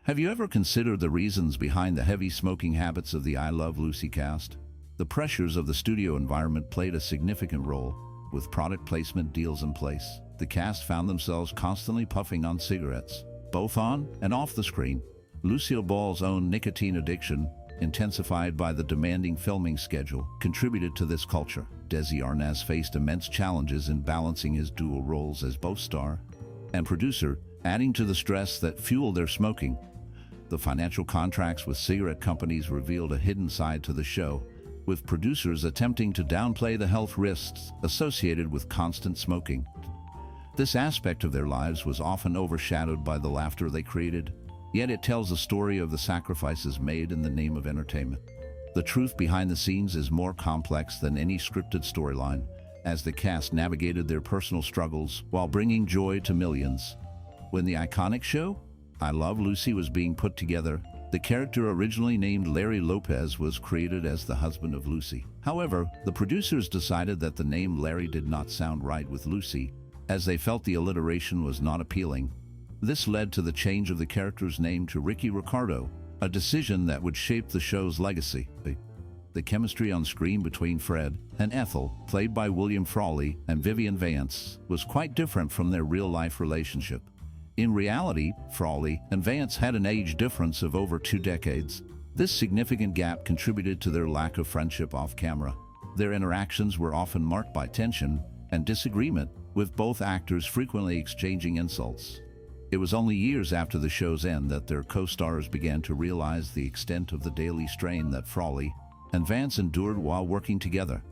Have you ever considered the reasons behind the heavy smoking habits of the I Love Lucy cast? The pressures of the studio environment played a significant role. With product placement deals in place, the cast found themselves constantly puffing on cigarettes, both on and off the screen. Lucille Ball's own nicotine addiction, intensified by the demanding filming schedule, contributed to this culture. Desi Arnaz faced immense challenges in balancing his dual roles as both star and producer, adding to the stress that fueled their smoking. The financial contracts with cigarette companies revealed a hidden side to the show, with producers attempting to downplay the health risks associated with constant smoking. This aspect of their lives was often overshadowed by the laughter they created, yet it tells a story of the sacrifices made in the name of entertainment. The truth behind the scenes is more complex than any scripted storyline, as the cast navigated their personal struggles while bringing joy to millions. When the iconic show, I Love Lucy, was being put together, the character originally named Larry Lopez was created as the husband of Lucy. However, the producers decided that the name Larry did not sound right with Lucy, as they felt the alliteration was not appealing. This led to the change of the character's name to Ricky Ricardo, a decision that would shape the show's legacy. The chemistry on screen between Fred and Ethel, played by William Frawley, and Vivian Vance, was quite different from their real-life relationship. In reality, Frawley and Vance had an age difference of over 2 decades. This significant gap contributed to their lack of friendship off-camera. Their interactions were often marked by tension and disagreement, with both actors frequently exchanging insults. It was only years after the show's end that their co-stars began to realize the extent of the daily strain that Frawley and Vance endured while working together.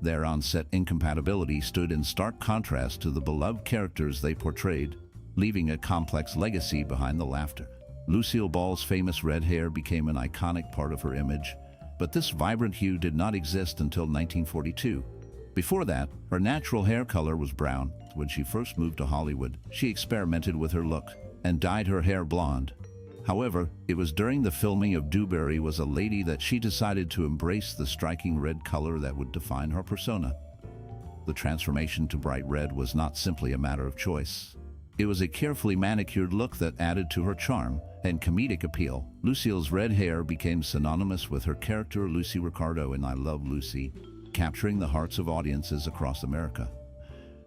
Their on-set incompatibility stood in stark contrast to the beloved characters they portrayed, leaving a complex legacy behind the laughter. Lucille Ball's famous red hair became an iconic part of her image, but this vibrant hue did not exist until 1942. Before that, her natural hair color was brown. When she first moved to Hollywood, she experimented with her look and dyed her hair blonde. However, it was during the filming of Dewberry Was a Lady that she decided to embrace the striking red color that would define her persona. The transformation to bright red was not simply a matter of choice. It was a carefully manicured look that added to her charm and comedic appeal. Lucille's red hair became synonymous with her character Lucy Ricardo in I Love Lucy, capturing the hearts of audiences across America.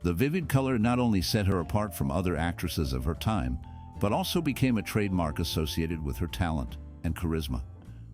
The vivid color not only set her apart from other actresses of her time, but also became a trademark associated with her talent and charisma.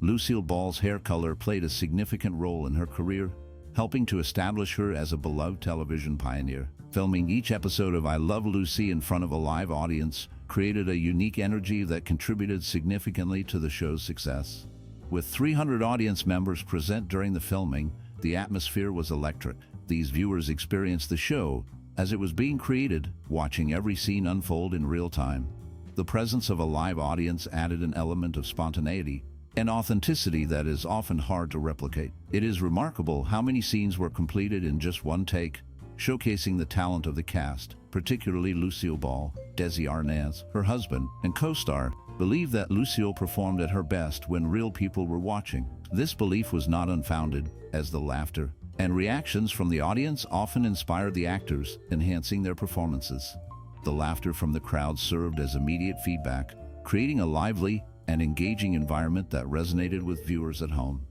Lucille Ball's hair color played a significant role in her career, helping to establish her as a beloved television pioneer. Filming each episode of I Love Lucy in front of a live audience created a unique energy that contributed significantly to the show's success. With 300 audience members present during the filming, the atmosphere was electric. These viewers experienced the show as it was being created, watching every scene unfold in real time. The presence of a live audience added an element of spontaneity and authenticity that is often hard to replicate. It is remarkable how many scenes were completed in just one take, showcasing the talent of the cast, particularly Lucille Ball. Desi Arnaz, her husband and co-star, believed that Lucille performed at her best when real people were watching. This belief was not unfounded, as the laughter and reactions from the audience often inspired the actors, enhancing their performances. The laughter from the crowd served as immediate feedback, creating a lively and engaging environment that resonated with viewers at home.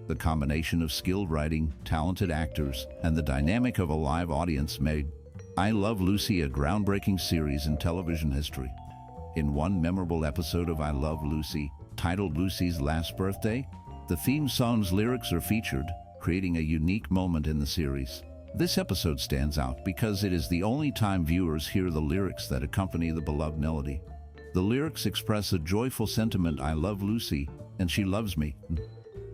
The combination of skilled writing, talented actors, and the dynamic of a live audience made I Love Lucy a groundbreaking series in television history. In one memorable episode of I Love Lucy, titled Lucy's Last Birthday, the theme song's lyrics are featured, creating a unique moment in the series. This episode stands out because it is the only time viewers hear the lyrics that accompany the beloved melody. The lyrics express a joyful sentiment: I love Lucy, and she loves me.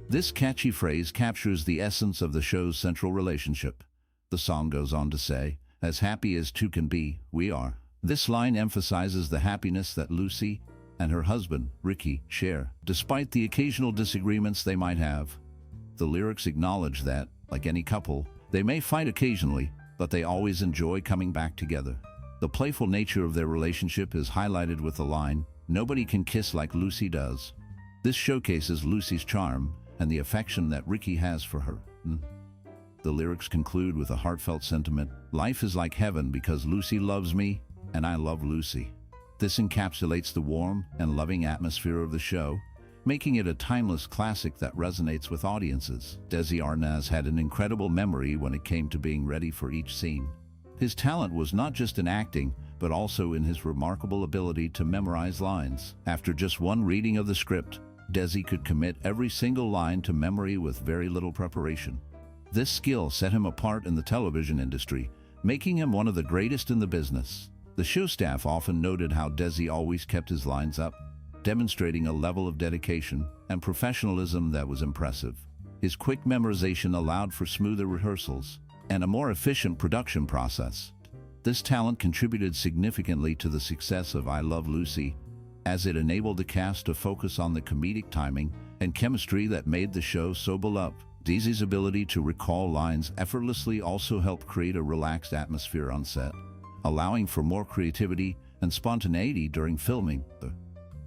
This catchy phrase captures the essence of the show's central relationship. The song goes on to say, "As happy as two can be, we are." This line emphasizes the happiness that Lucy and her husband, Ricky, share, despite the occasional disagreements they might have. The lyrics acknowledge that, like any couple, they may fight occasionally, but they always enjoy coming back together. The playful nature of their relationship is highlighted with the line, "Nobody can kiss like Lucy does." This showcases Lucy's charm and the affection that Ricky has for her. The lyrics conclude with a heartfelt sentiment, "Life is like heaven because Lucy loves me, and I love Lucy." This encapsulates the warm and loving atmosphere of the show, making it a timeless classic that resonates with audiences. Desi Arnaz had an incredible memory when it came to being ready for each scene. His talent was not just in acting, but also in his remarkable ability to memorize lines. After just one reading of the script, Desi could commit every single line to memory with very little preparation. This skill set him apart in the television industry, making him one of the greatest in the business. The show staff often noted how Desi always kept his lines up, demonstrating a level of dedication and professionalism that was impressive. His quick memorization allowed for smoother rehearsals and a more efficient production process. This talent contributed significantly to the success of I Love Lucy, as it enabled the cast to focus on the comedic timing and chemistry that made the show so beloved. Desi's ability to recall lines effortlessly also helped create a relaxed atmosphere on set, allowing for more creativity and spontaneity during filming.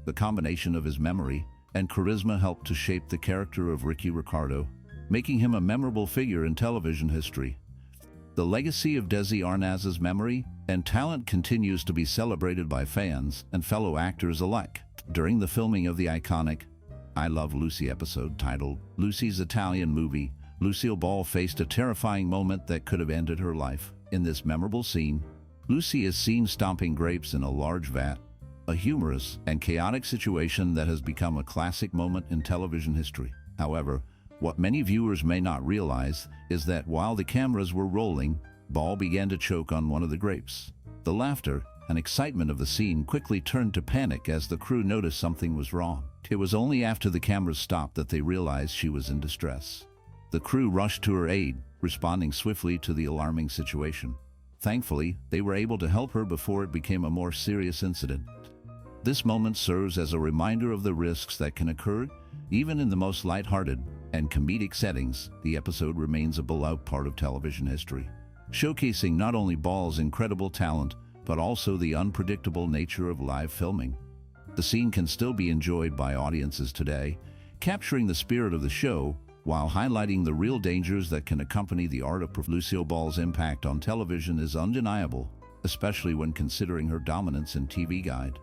The combination of his memory and charisma helped to shape the character of Ricky Ricardo, making him a memorable figure in television history. The legacy of Desi Arnaz's memory and talent continues to be celebrated by fans and fellow actors alike. During the filming of the iconic I Love Lucy episode titled Lucy's Italian Movie, Lucille Ball faced a terrifying moment that could have ended her life. In this memorable scene, Lucy is seen stomping grapes in a large vat, a humorous and chaotic situation that has become a classic moment in television history. However, what many viewers may not realize is that while the cameras were rolling, Ball began to choke on one of the grapes. The laughter and excitement of the scene quickly turned to panic as the crew noticed something was wrong. It was only after the cameras stopped that they realized she was in distress. The crew rushed to her aid, responding swiftly to the alarming situation. Thankfully, they were able to help her before it became a more serious incident. This moment serves as a reminder of the risks that can occur, even in the most lighthearted and comedic settings. The episode remains a beloved part of television history, showcasing not only Ball's incredible talent, but also the unpredictable nature of live filming. The scene can still be enjoyed by audiences today, capturing the spirit of the show while highlighting the real dangers that can accompany the art of Lucille Ball's impact on television is undeniable, especially when considering her dominance in TV Guide.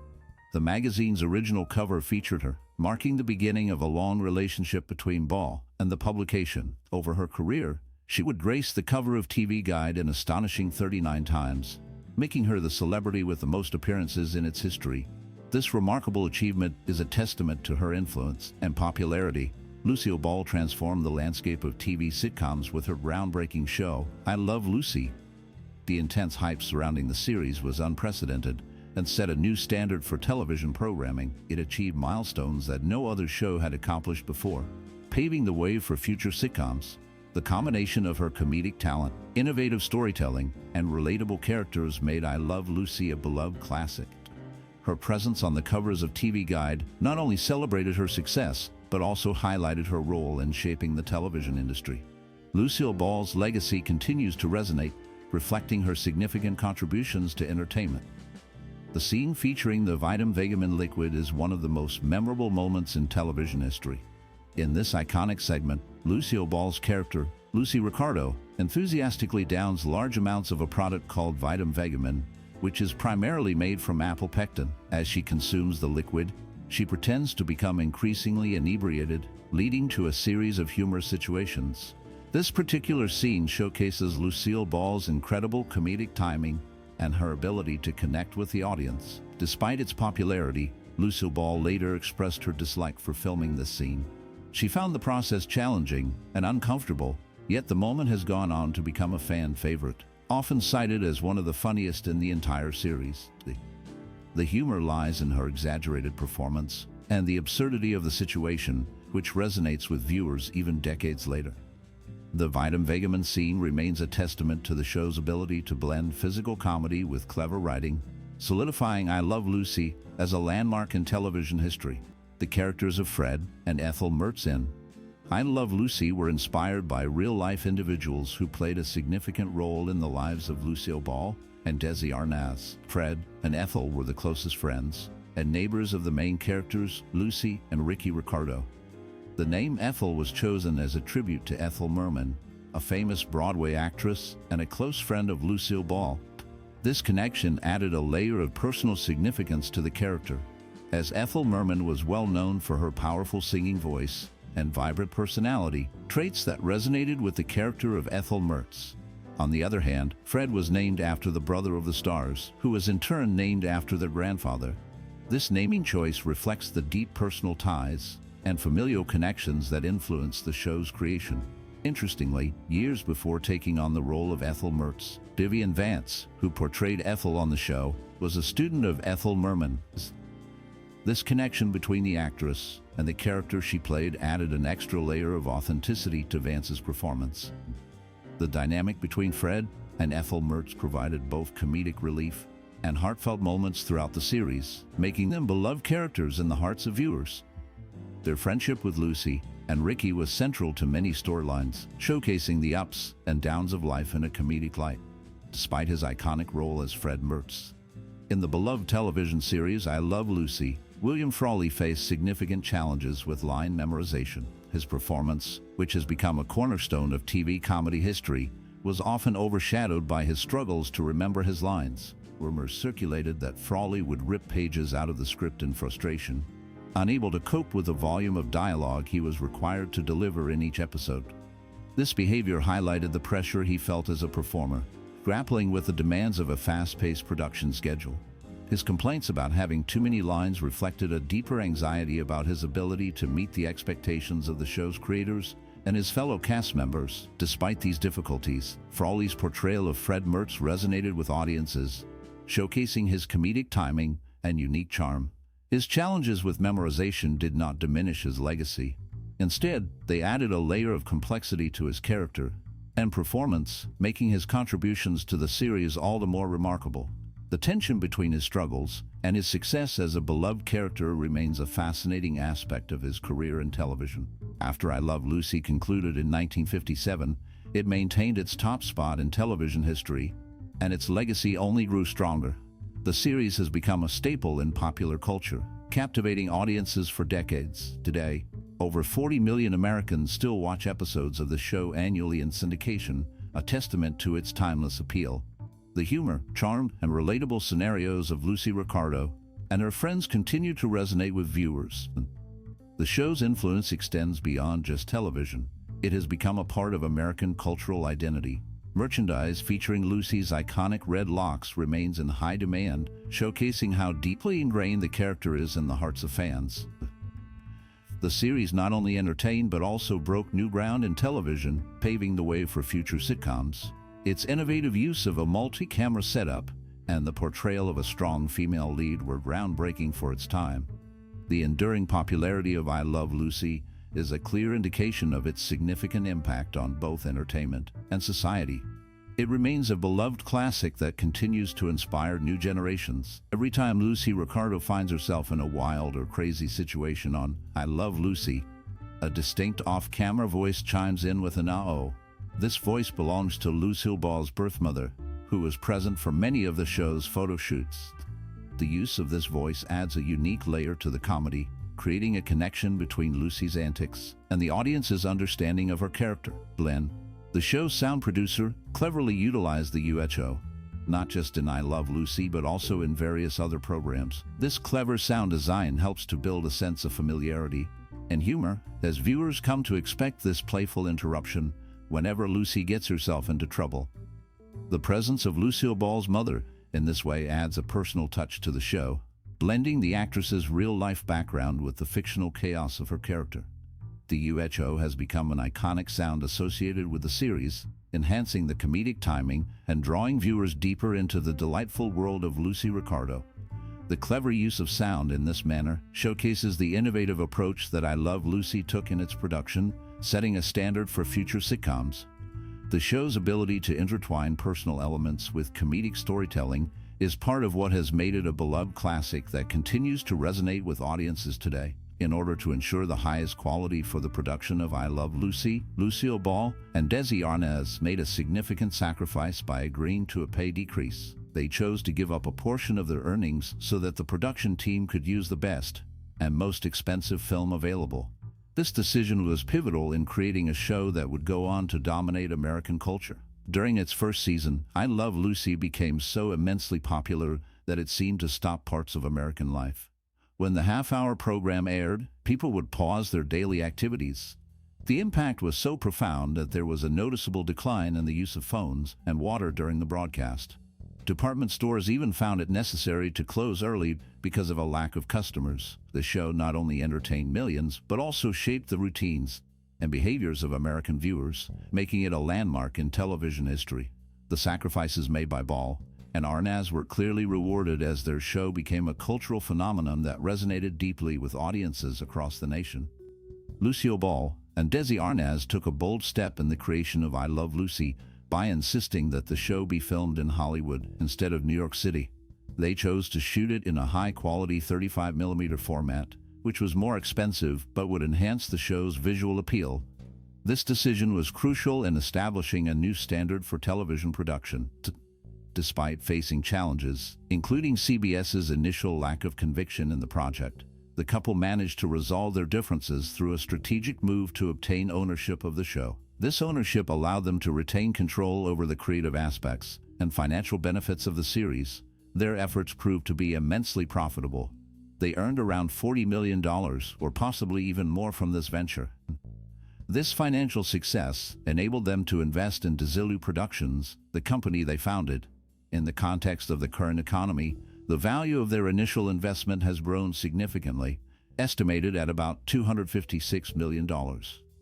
The magazine's original cover featured her, marking the beginning of a long relationship between Ball and the publication. Over her career, she would grace the cover of TV Guide an astonishing 39 times, making her the celebrity with the most appearances in its history. This remarkable achievement is a testament to her influence and popularity. Lucille Ball transformed the landscape of TV sitcoms with her groundbreaking show, I Love Lucy. The intense hype surrounding the series was unprecedented and set a new standard for television programming. It achieved milestones that no other show had accomplished before, paving the way for future sitcoms. The combination of her comedic talent, innovative storytelling, and relatable characters made I Love Lucy a beloved classic. Her presence on the covers of TV Guide not only celebrated her success, but also highlighted her role in shaping the television industry. Lucille Ball's legacy continues to resonate, reflecting her significant contributions to entertainment. The scene featuring the Vitamin Vegamin liquid is one of the most memorable moments in television history. In this iconic segment, Lucille Ball's character, Lucy Ricardo, enthusiastically downs large amounts of a product called Vitamin Vegamin, which is primarily made from apple pectin. As she consumes the liquid, she pretends to become increasingly inebriated, leading to a series of humorous situations. This particular scene showcases Lucille Ball's incredible comedic timing and her ability to connect with the audience. Despite its popularity, Lucille Ball later expressed her dislike for filming this scene. She found the process challenging and uncomfortable, yet the moment has gone on to become a fan favorite, often cited as one of the funniest in the entire series. The humor lies in her exaggerated performance and the absurdity of the situation, which resonates with viewers even decades later. The Vitamin Vegamin scene remains a testament to the show's ability to blend physical comedy with clever writing, solidifying I Love Lucy as a landmark in television history. The characters of Fred and Ethel Mertz in I Love Lucy were inspired by real-life individuals who played a significant role in the lives of Lucille Ball and Desi Arnaz. Fred and Ethel were the closest friends and neighbors of the main characters, Lucy and Ricky Ricardo. The name Ethel was chosen as a tribute to Ethel Merman, a famous Broadway actress and a close friend of Lucille Ball. This connection added a layer of personal significance to the character, as Ethel Merman was well known for her powerful singing voice and vibrant personality, traits that resonated with the character of Ethel Mertz. On the other hand, Fred was named after the brother of the stars, who was in turn named after their grandfather. This naming choice reflects the deep personal ties and familial connections that influenced the show's creation. Interestingly, years before taking on the role of Ethel Mertz, Vivian Vance, who portrayed Ethel on the show, was a student of Ethel Merman's. This connection between the actress and the character she played added an extra layer of authenticity to Vance's performance. The dynamic between Fred and Ethel Mertz provided both comedic relief and heartfelt moments throughout the series, making them beloved characters in the hearts of viewers. Their friendship with Lucy and Ricky was central to many storylines, showcasing the ups and downs of life in a comedic light. Despite his iconic role as Fred Mertz in the beloved television series I Love Lucy, William Frawley faced significant challenges with line memorization. His performance, which has become a cornerstone of TV comedy history, was often overshadowed by his struggles to remember his lines. Rumors circulated that Frawley would rip pages out of the script in frustration, unable to cope with the volume of dialogue he was required to deliver in each episode. This behavior highlighted the pressure he felt as a performer, grappling with the demands of a fast-paced production schedule. His complaints about having too many lines reflected a deeper anxiety about his ability to meet the expectations of the show's creators and his fellow cast members. Despite these difficulties, Frawley's portrayal of Fred Mertz resonated with audiences, showcasing his comedic timing and unique charm. His challenges with memorization did not diminish his legacy. Instead, they added a layer of complexity to his character and performance, making his contributions to the series all the more remarkable. The tension between his struggles and his success as a beloved character remains a fascinating aspect of his career in television. After I Love Lucy concluded in 1957, it maintained its top spot in television history, and its legacy only grew stronger. The series has become a staple in popular culture, captivating audiences for decades. Today, over 40 million Americans still watch episodes of the show annually in syndication, a testament to its timeless appeal. The humor, charm, and relatable scenarios of Lucy Ricardo and her friends continue to resonate with viewers. The show's influence extends beyond just television. It has become a part of American cultural identity. Merchandise featuring Lucy's iconic red locks remains in high demand, showcasing how deeply ingrained the character is in the hearts of fans. The series not only entertained but also broke new ground in television, paving the way for future sitcoms. Its innovative use of a multi-camera setup and the portrayal of a strong female lead were groundbreaking for its time. The enduring popularity of I Love Lucy is a clear indication of its significant impact on both entertainment and society. It remains a beloved classic that continues to inspire new generations. Every time Lucy Ricardo finds herself in a wild or crazy situation on I Love Lucy, a distinct off-camera voice chimes in with an "ah-oh." This voice belongs to Lucille Ball's birth mother, who was present for many of the show's photo shoots. The use of this voice adds a unique layer to the comedy, creating a connection between Lucy's antics and the audience's understanding of her character. Glenn, the show's sound producer, cleverly utilized the UHO, not just in I Love Lucy but also in various other programs. This clever sound design helps to build a sense of familiarity and humor as viewers come to expect this playful interruption whenever Lucy gets herself into trouble. The presence of Lucille Ball's mother in this way adds a personal touch to the show, blending the actress's real-life background with the fictional chaos of her character. The UHO has become an iconic sound associated with the series, enhancing the comedic timing and drawing viewers deeper into the delightful world of Lucy Ricardo. The clever use of sound in this manner showcases the innovative approach that I Love Lucy took in its production, setting a standard for future sitcoms. The show's ability to intertwine personal elements with comedic storytelling is part of what has made it a beloved classic that continues to resonate with audiences today. In order to ensure the highest quality for the production of I Love Lucy, Lucille Ball and Desi Arnaz made a significant sacrifice by agreeing to a pay decrease. They chose to give up a portion of their earnings so that the production team could use the best and most expensive film available. This decision was pivotal in creating a show that would go on to dominate American culture. During its first season, I Love Lucy became so immensely popular that it seemed to stop parts of American life. When the half-hour program aired, people would pause their daily activities. The impact was so profound that there was a noticeable decline in the use of phones and water during the broadcast. Department stores even found it necessary to close early because of a lack of customers. The show not only entertained millions, but also shaped the routines and behaviors of American viewers, making it a landmark in television history. The sacrifices made by Ball and Arnaz were clearly rewarded as their show became a cultural phenomenon that resonated deeply with audiences across the nation. Lucille Ball and Desi Arnaz took a bold step in the creation of I Love Lucy by insisting that the show be filmed in Hollywood instead of New York City. They chose to shoot it in a high-quality 35mm format, which was more expensive but would enhance the show's visual appeal. This decision was crucial in establishing a new standard for television production. Despite facing challenges, including CBS's initial lack of conviction in the project, the couple managed to resolve their differences through a strategic move to obtain ownership of the show. This ownership allowed them to retain control over the creative aspects and financial benefits of the series. Their efforts proved to be immensely profitable. They earned around $40 million, or possibly even more, from this venture. This financial success enabled them to invest in Desilu Productions, the company they founded. In the context of the current economy, the value of their initial investment has grown significantly, estimated at about $256 million.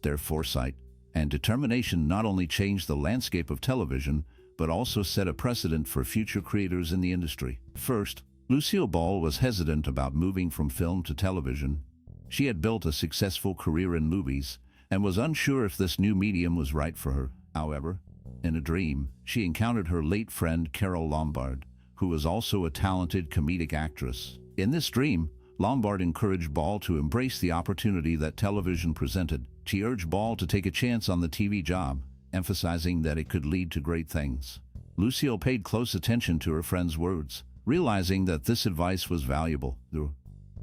Their foresight and determination not only changed the landscape of television, but also set a precedent for future creators in the industry. First, Lucille Ball was hesitant about moving from film to television. She had built a successful career in movies and was unsure if this new medium was right for her. However, in a dream, she encountered her late friend Carole Lombard, who was also a talented comedic actress. In this dream, Lombard encouraged Ball to embrace the opportunity that television presented. She urged Ball to take a chance on the TV job, emphasizing that it could lead to great things. Lucille paid close attention to her friend's words, realizing that this advice was valuable.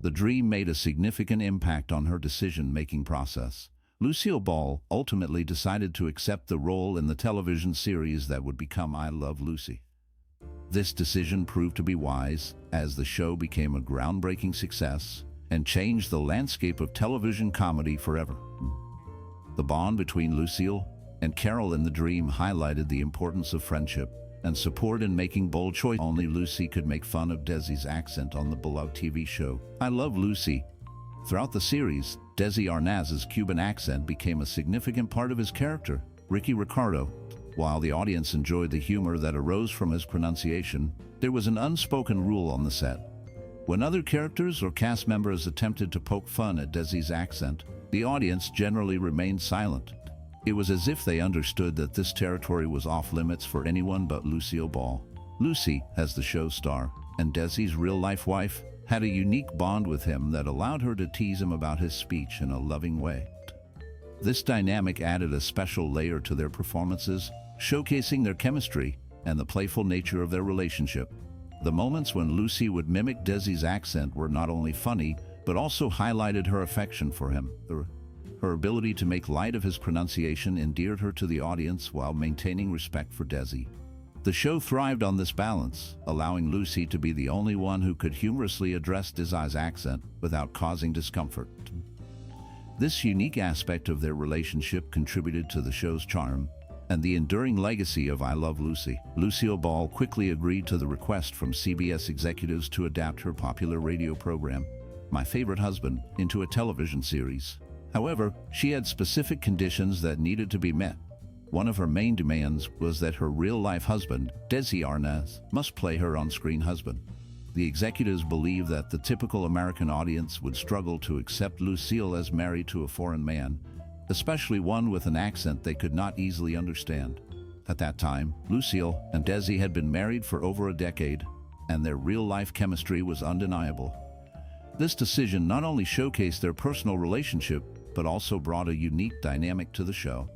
The dream made a significant impact on her decision-making process. Lucille Ball ultimately decided to accept the role in the television series that would become I Love Lucy. This decision proved to be wise, as the show became a groundbreaking success and changed the landscape of television comedy forever. The bond between Lucille and Carole in the dream highlighted the importance of friendship and support in making bold choices. Only Lucy could make fun of Desi's accent on the beloved TV show I Love Lucy. Throughout the series, Desi Arnaz's Cuban accent became a significant part of his character, Ricky Ricardo. While the audience enjoyed the humor that arose from his pronunciation, there was an unspoken rule on the set. When other characters or cast members attempted to poke fun at Desi's accent, the audience generally remained silent. It was as if they understood that this territory was off-limits for anyone but Lucille Ball. Lucy, as the show's star, and Desi's real-life wife, had a unique bond with him that allowed her to tease him about his speech in a loving way. This dynamic added a special layer to their performances, showcasing their chemistry and the playful nature of their relationship. The moments when Lucy would mimic Desi's accent were not only funny, but also highlighted her affection for him. Her ability to make light of his pronunciation endeared her to the audience while maintaining respect for Desi. The show thrived on this balance, allowing Lucy to be the only one who could humorously address Desi's accent without causing discomfort. This unique aspect of their relationship contributed to the show's charm and the enduring legacy of I Love Lucy. Lucille Ball quickly agreed to the request from CBS executives to adapt her popular radio program, My Favorite Husband, into a television series. However, she had specific conditions that needed to be met. One of her main demands was that her real-life husband, Desi Arnaz, must play her on-screen husband. The executives believed that the typical American audience would struggle to accept Lucille as married to a foreign man, especially one with an accent they could not easily understand. At that time, Lucille and Desi had been married for over a decade, and their real-life chemistry was undeniable. This decision not only showcased their personal relationship, but also brought a unique dynamic to the show.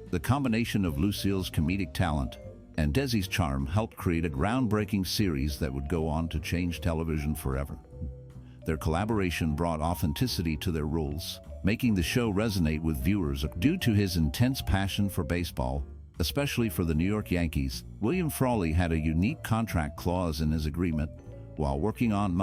The combination of Lucille's comedic talent and Desi's charm helped create a groundbreaking series that would go on to change television forever. Their collaboration brought authenticity to their roles, making the show resonate with viewers. Due to his intense passion for baseball, especially for the New York Yankees. William Frawley had a unique contract clause in his agreement while working on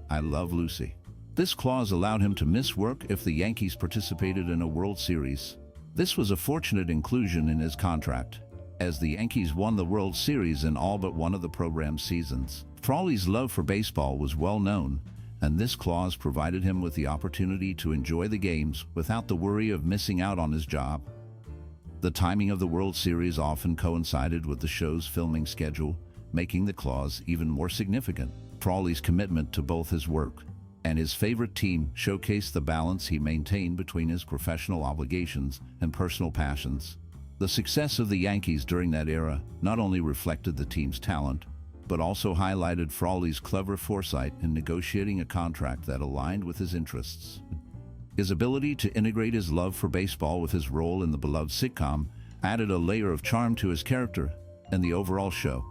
I Love Lucy. This clause allowed him to miss work if the Yankees participated in a World Series. This was a fortunate inclusion in his contract, as the Yankees won the World Series in all but one of the program's seasons. Frawley's love for baseball was well known, and this clause provided him with the opportunity to enjoy the games without the worry of missing out on his job. The timing of the World Series often coincided with the show's filming schedule, making the clause even more significant. Frawley's commitment to both his work and his favorite team showcased the balance he maintained between his professional obligations and personal passions. The success of the Yankees during that era not only reflected the team's talent, but also highlighted Frawley's clever foresight in negotiating a contract that aligned with his interests. His ability to integrate his love for baseball with his role in the beloved sitcom added a layer of charm to his character and the overall show.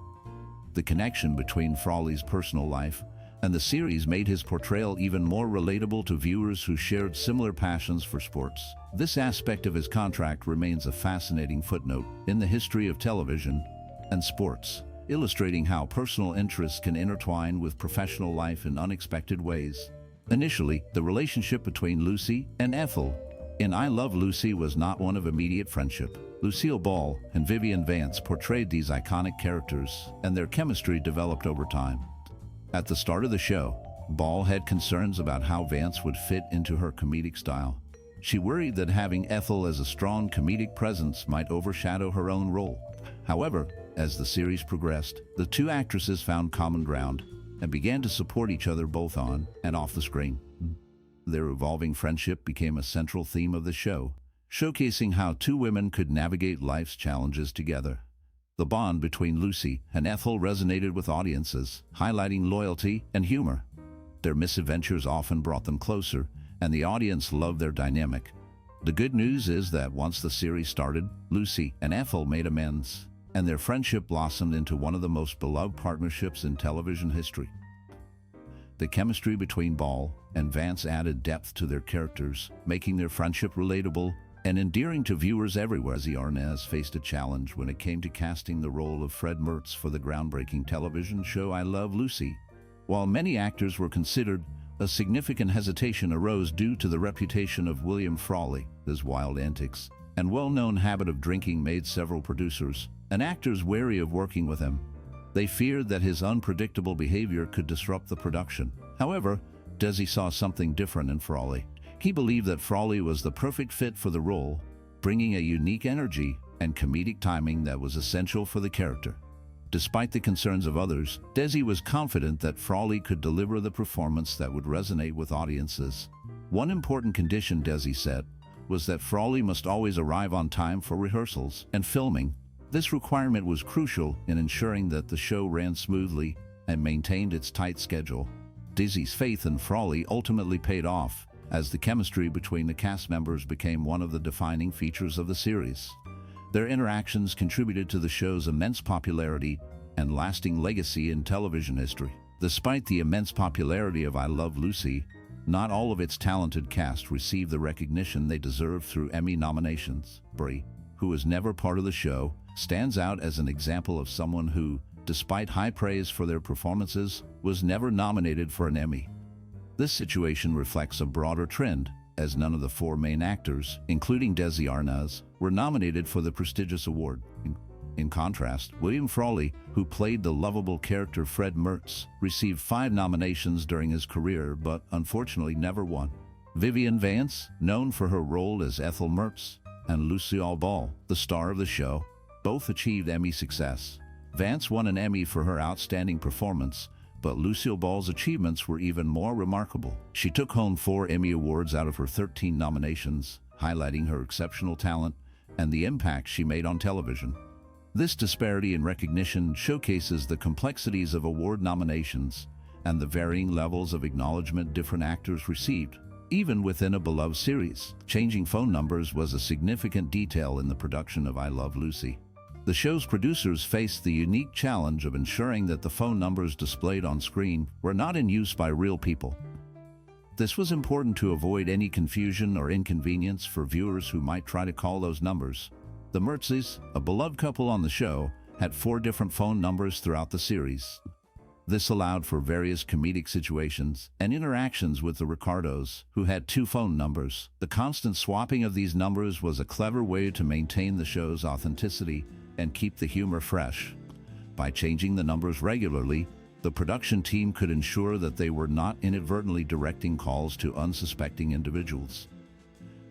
The connection between Frawley's personal life and the series made his portrayal even more relatable to viewers who shared similar passions for sports. This aspect of his contract remains a fascinating footnote in the history of television and sports, illustrating how personal interests can intertwine with professional life in unexpected ways. Initially, the relationship between Lucy and Ethel in I Love Lucy was not one of immediate friendship. Lucille Ball and Vivian Vance portrayed these iconic characters, and their chemistry developed over time. At the start of the show, Ball had concerns about how Vance would fit into her comedic style. She worried that having Ethel as a strong comedic presence might overshadow her own role. However, as the series progressed, the two actresses found common ground and began to support each other both on and off the screen. Their evolving friendship became a central theme of the show, showcasing how two women could navigate life's challenges together. The bond between Lucy and Ethel resonated with audiences, highlighting loyalty and humor. Their misadventures often brought them closer, and the audience loved their dynamic. The good news is that once the series started, Lucy and Ethel made amends, and their friendship blossomed into one of the most beloved partnerships in television history. The chemistry between Ball and Vance added depth to their characters, making their friendship relatable and endearing to viewers everywhere. Desi Arnaz faced a challenge when it came to casting the role of Fred Mertz for the groundbreaking television show I Love Lucy. While many actors were considered, a significant hesitation arose due to the reputation of William Frawley. His wild antics and well-known habit of drinking made several producers and actors wary of working with him. They feared that his unpredictable behavior could disrupt the production. However, Desi saw something different in Frawley. He believed that Frawley was the perfect fit for the role, bringing a unique energy and comedic timing that was essential for the character. Despite the concerns of others, Desi was confident that Frawley could deliver the performance that would resonate with audiences. One important condition, Desi said, was that Frawley must always arrive on time for rehearsals and filming. This requirement was crucial in ensuring that the show ran smoothly and maintained its tight schedule. Desi's faith in Frawley ultimately paid off, as the chemistry between the cast members became one of the defining features of the series. Their interactions contributed to the show's immense popularity and lasting legacy in television history. Despite the immense popularity of I Love Lucy, not all of its talented cast received the recognition they deserved through Emmy nominations. Brie, who was never part of the show, stands out as an example of someone who, despite high praise for their performances, was never nominated for an Emmy. This situation reflects a broader trend, as none of the four main actors, including Desi Arnaz, were nominated for the prestigious award. In contrast, William Frawley, who played the lovable character Fred Mertz, received 5 nominations during his career but unfortunately never won. Vivian Vance, known for her role as Ethel Mertz, and Lucille Ball, the star of the show, both achieved Emmy success. Vance won an Emmy for her outstanding performance, but Lucille Ball's achievements were even more remarkable. She took home 4 Emmy Awards out of her 13 nominations, highlighting her exceptional talent and the impact she made on television. This disparity in recognition showcases the complexities of award nominations and the varying levels of acknowledgement different actors received. Even within a beloved series, changing phone numbers was a significant detail in the production of I Love Lucy. The show's producers faced the unique challenge of ensuring that the phone numbers displayed on screen were not in use by real people. This was important to avoid any confusion or inconvenience for viewers who might try to call those numbers. The Mertzes, a beloved couple on the show, had 4 different phone numbers throughout the series. This allowed for various comedic situations and interactions with the Ricardos, who had 2 phone numbers. The constant swapping of these numbers was a clever way to maintain the show's authenticity and keep the humor fresh. By changing the numbers regularly, the production team could ensure that they were not inadvertently directing calls to unsuspecting individuals.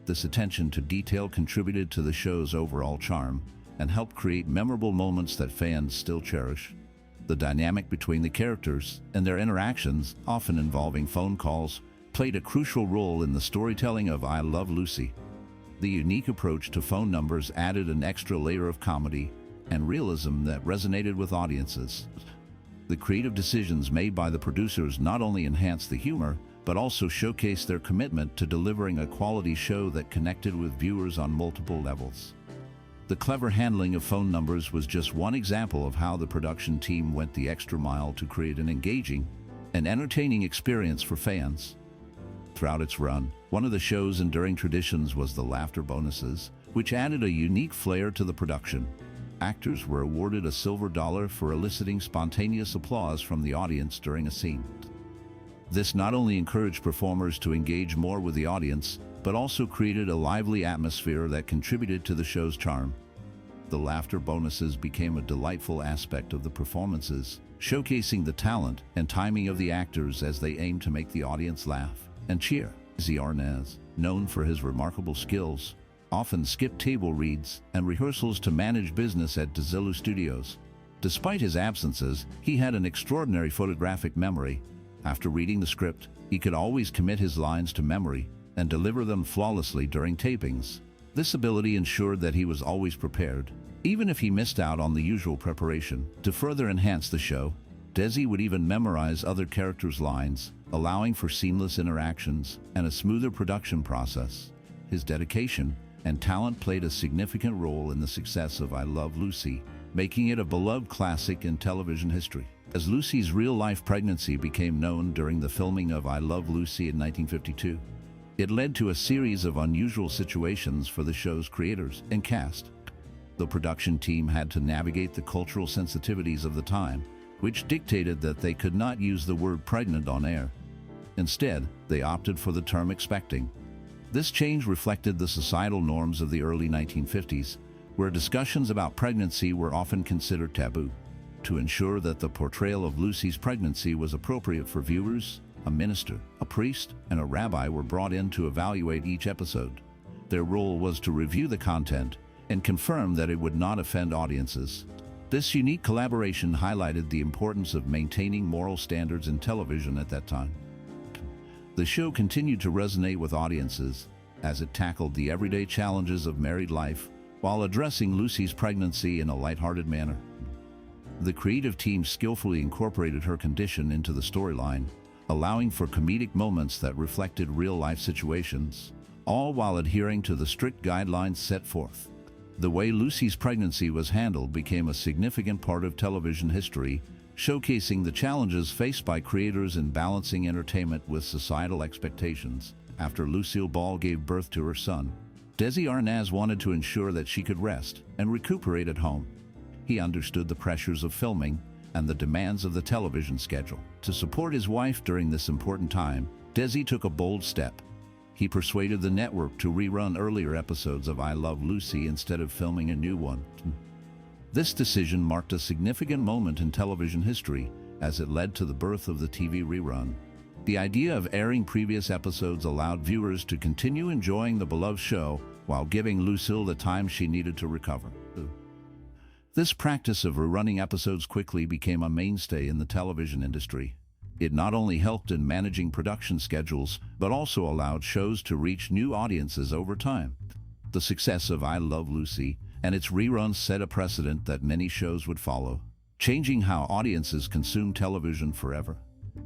This attention to detail contributed to the show's overall charm and helped create memorable moments that fans still cherish. The dynamic between the characters and their interactions, often involving phone calls, played a crucial role in the storytelling of I Love Lucy. The unique approach to phone numbers added an extra layer of comedy and realism that resonated with audiences. The creative decisions made by the producers not only enhanced the humor, but also showcased their commitment to delivering a quality show that connected with viewers on multiple levels. The clever handling of phone numbers was just one example of how the production team went the extra mile to create an engaging and entertaining experience for fans. Throughout its run, one of the show's enduring traditions was the laughter bonuses, which added a unique flair to the production. Actors were awarded a silver dollar for eliciting spontaneous applause from the audience during a scene. This not only encouraged performers to engage more with the audience, but also created a lively atmosphere that contributed to the show's charm. The laughter bonuses became a delightful aspect of the performances, showcasing the talent and timing of the actors as they aimed to make the audience laugh and cheer. Desi Arnaz, known for his remarkable skills, often skipped table reads and rehearsals to manage business at Desilu Studios. Despite his absences, he had an extraordinary photographic memory. After reading the script, he could always commit his lines to memory and deliver them flawlessly during tapings. This ability ensured that he was always prepared, even if he missed out on the usual preparation. To further enhance the show, Desi would even memorize other characters' lines, allowing for seamless interactions and a smoother production process. His dedication and talent played a significant role in the success of I Love Lucy, making it a beloved classic in television history. As Lucy's real-life pregnancy became known during the filming of I Love Lucy in 1952, it led to a series of unusual situations for the show's creators and cast. The production team had to navigate the cultural sensitivities of the time, which dictated that they could not use the word pregnant on air. Instead, they opted for the term expecting. This change reflected the societal norms of the early 1950s, where discussions about pregnancy were often considered taboo. To ensure that the portrayal of Lucy's pregnancy was appropriate for viewers, a minister, a priest, and a rabbi were brought in to evaluate each episode. Their role was to review the content and confirm that it would not offend audiences. This unique collaboration highlighted the importance of maintaining moral standards in television at that time. The show continued to resonate with audiences as it tackled the everyday challenges of married life while addressing Lucy's pregnancy in a lighthearted manner. The creative team skillfully incorporated her condition into the storyline, allowing for comedic moments that reflected real-life situations, all while adhering to the strict guidelines set forth. The way Lucy's pregnancy was handled became a significant part of television history, showcasing the challenges faced by creators in balancing entertainment with societal expectations. After Lucille Ball gave birth to her son, Desi Arnaz wanted to ensure that she could rest and recuperate at home. He understood the pressures of filming and the demands of the television schedule. To support his wife during this important time, Desi took a bold step. He persuaded the network to rerun earlier episodes of I Love Lucy instead of filming a new one. This decision marked a significant moment in television history as it led to the birth of the TV rerun. The idea of airing previous episodes allowed viewers to continue enjoying the beloved show while giving Lucille the time she needed to recover. This practice of rerunning episodes quickly became a mainstay in the television industry. It not only helped in managing production schedules, but also allowed shows to reach new audiences over time. The success of I Love Lucy and its reruns set a precedent that many shows would follow, changing how audiences consume television forever.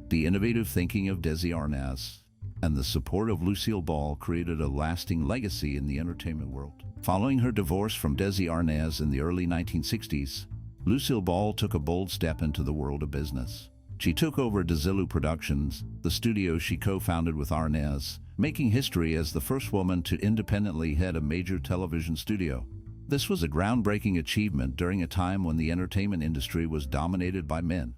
The innovative thinking of Desi Arnaz and the support of Lucille Ball created a lasting legacy in the entertainment world. Following her divorce from Desi Arnaz in the early 1960s, Lucille Ball took a bold step into the world of business. She took over Desilu Productions, the studio she co-founded with Arnaz, making history as the first woman to independently head a major television studio. This was a groundbreaking achievement during a time when the entertainment industry was dominated by men.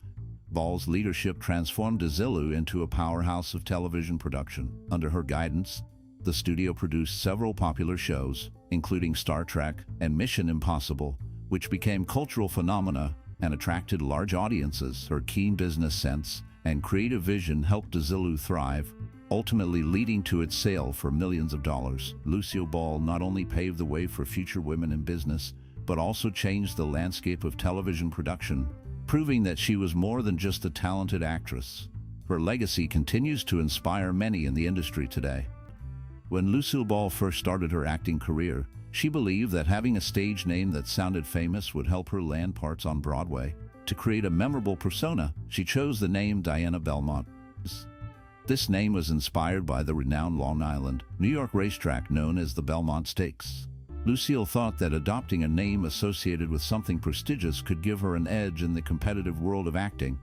Ball's leadership transformed Desilu into a powerhouse of television production. Under her guidance, the studio produced several popular shows, including Star Trek and Mission Impossible, which became cultural phenomena and attracted large audiences. Her keen business sense and creative vision helped Desilu thrive, ultimately leading to its sale for millions of dollars. Lucille Ball not only paved the way for future women in business, but also changed the landscape of television production, proving that she was more than just a talented actress. Her legacy continues to inspire many in the industry today. When Lucille Ball first started her acting career, she believed that having a stage name that sounded famous would help her land parts on Broadway. To create a memorable persona, she chose the name Diana Belmont. This name was inspired by the renowned Long Island, New York racetrack known as the Belmont Stakes. Lucille thought that adopting a name associated with something prestigious could give her an edge in the competitive world of acting.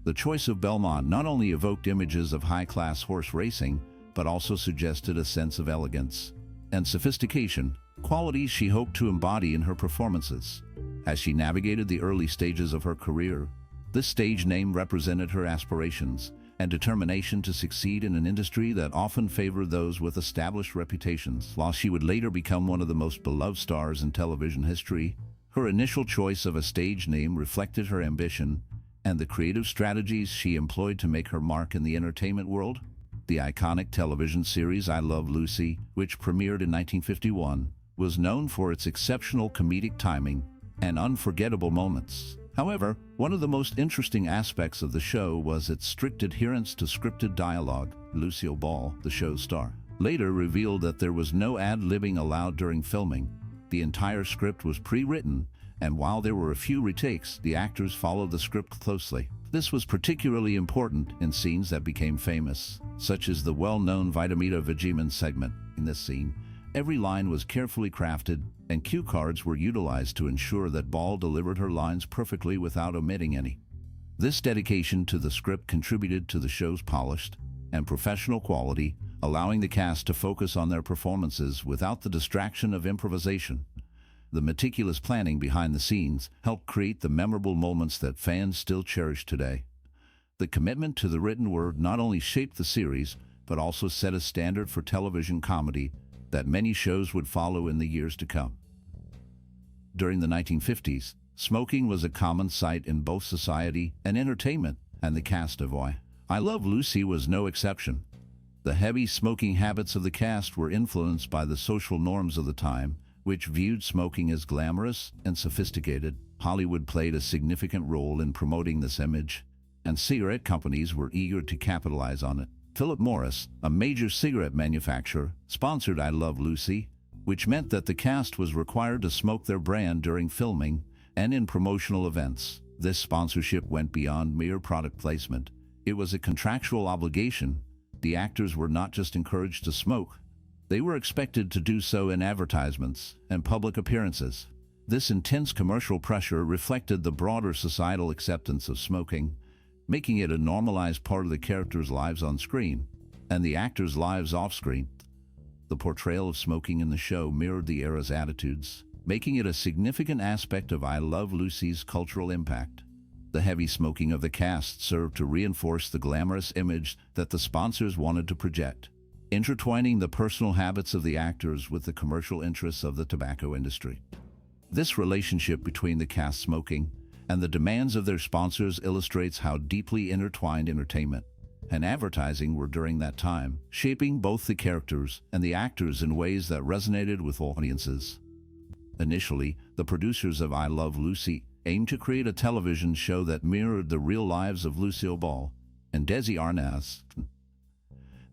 The choice of Belmont not only evoked images of high-class horse racing, but also suggested a sense of elegance and sophistication, qualities she hoped to embody in her performances. As she navigated the early stages of her career, this stage name represented her aspirations and determination to succeed in an industry that often favored those with established reputations. While she would later become one of the most beloved stars in television history, her initial choice of a stage name reflected her ambition and the creative strategies she employed to make her mark in the entertainment world. The iconic television series I Love Lucy, which premiered in 1951, was known for its exceptional comedic timing and unforgettable moments. However, one of the most interesting aspects of the show was its strict adherence to scripted dialogue. Lucille Ball, the show's star, later revealed that there was no ad-libbing allowed during filming. The entire script was pre-written, and while there were a few retakes, the actors followed the script closely. This was particularly important in scenes that became famous, such as the well-known Vitamita Vegemin segment. In this scene, every line was carefully crafted, and cue cards were utilized to ensure that Ball delivered her lines perfectly without omitting any. This dedication to the script contributed to the show's polished and professional quality, allowing the cast to focus on their performances without the distraction of improvisation. The meticulous planning behind the scenes helped create the memorable moments that fans still cherish today. The commitment to the written word not only shaped the series, but also set a standard for television comedy that many shows would follow in the years to come. During the 1950s, smoking was a common sight in both society and entertainment, and the cast of I Love Lucy was no exception. The heavy smoking habits of the cast were influenced by the social norms of the time, which viewed smoking as glamorous and sophisticated. Hollywood played a significant role in promoting this image, and cigarette companies were eager to capitalize on it. Philip Morris, a major cigarette manufacturer, sponsored I Love Lucy, which meant that the cast was required to smoke their brand during filming and in promotional events. This sponsorship went beyond mere product placement. It was a contractual obligation. The actors were not just encouraged to smoke, they were expected to do so in advertisements and public appearances. This intense commercial pressure reflected the broader societal acceptance of smoking, making it a normalized part of the characters' lives on screen and the actors' lives off-screen. The portrayal of smoking in the show mirrored the era's attitudes, making it a significant aspect of I Love Lucy's cultural impact. The heavy smoking of the cast served to reinforce the glamorous image that the sponsors wanted to project, intertwining the personal habits of the actors with the commercial interests of the tobacco industry. This relationship between the cast smoking and the demands of their sponsors illustrates how deeply intertwined entertainment and advertising were during that time, shaping both the characters and the actors in ways that resonated with audiences. Initially, the producers of I Love Lucy aimed to create a television show that mirrored the real lives of Lucille Ball and Desi Arnaz.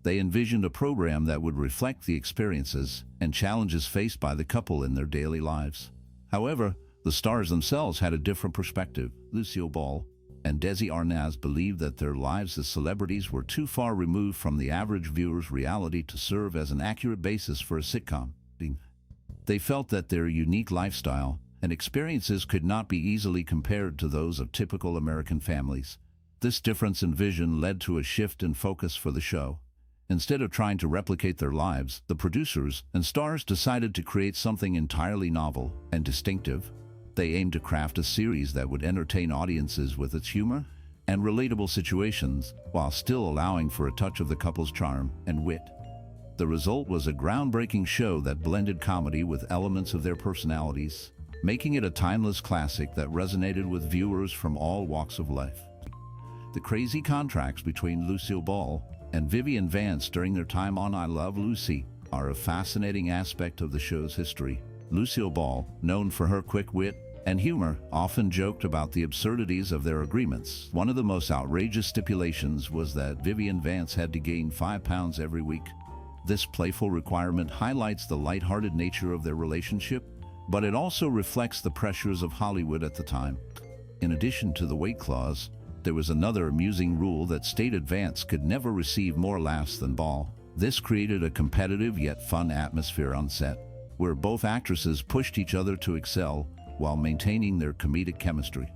They envisioned a program that would reflect the experiences and challenges faced by the couple in their daily lives. However, the stars themselves had a different perspective. Lucille Ball and Desi Arnaz believed that their lives as celebrities were too far removed from the average viewer's reality to serve as an accurate basis for a sitcom. They felt that their unique lifestyle and experiences could not be easily compared to those of typical American families. This difference in vision led to a shift in focus for the show. Instead of trying to replicate their lives, the producers and stars decided to create something entirely novel and distinctive. They aimed to craft a series that would entertain audiences with its humor and relatable situations, while still allowing for a touch of the couple's charm and wit. The result was a groundbreaking show that blended comedy with elements of their personalities, making it a timeless classic that resonated with viewers from all walks of life. The crazy contracts between Lucille Ball and Vivian Vance during their time on I Love Lucy are a fascinating aspect of the show's history. Lucille Ball, known for her quick wit and humor, often joked about the absurdities of their agreements. One of the most outrageous stipulations was that Vivian Vance had to gain 5 pounds every week. This playful requirement highlights the lighthearted nature of their relationship, but it also reflects the pressures of Hollywood at the time. In addition to the weight clause, there was another amusing rule that stated Vance could never receive more laughs than Ball. This created a competitive yet fun atmosphere on set, where both actresses pushed each other to excel while maintaining their comedic chemistry.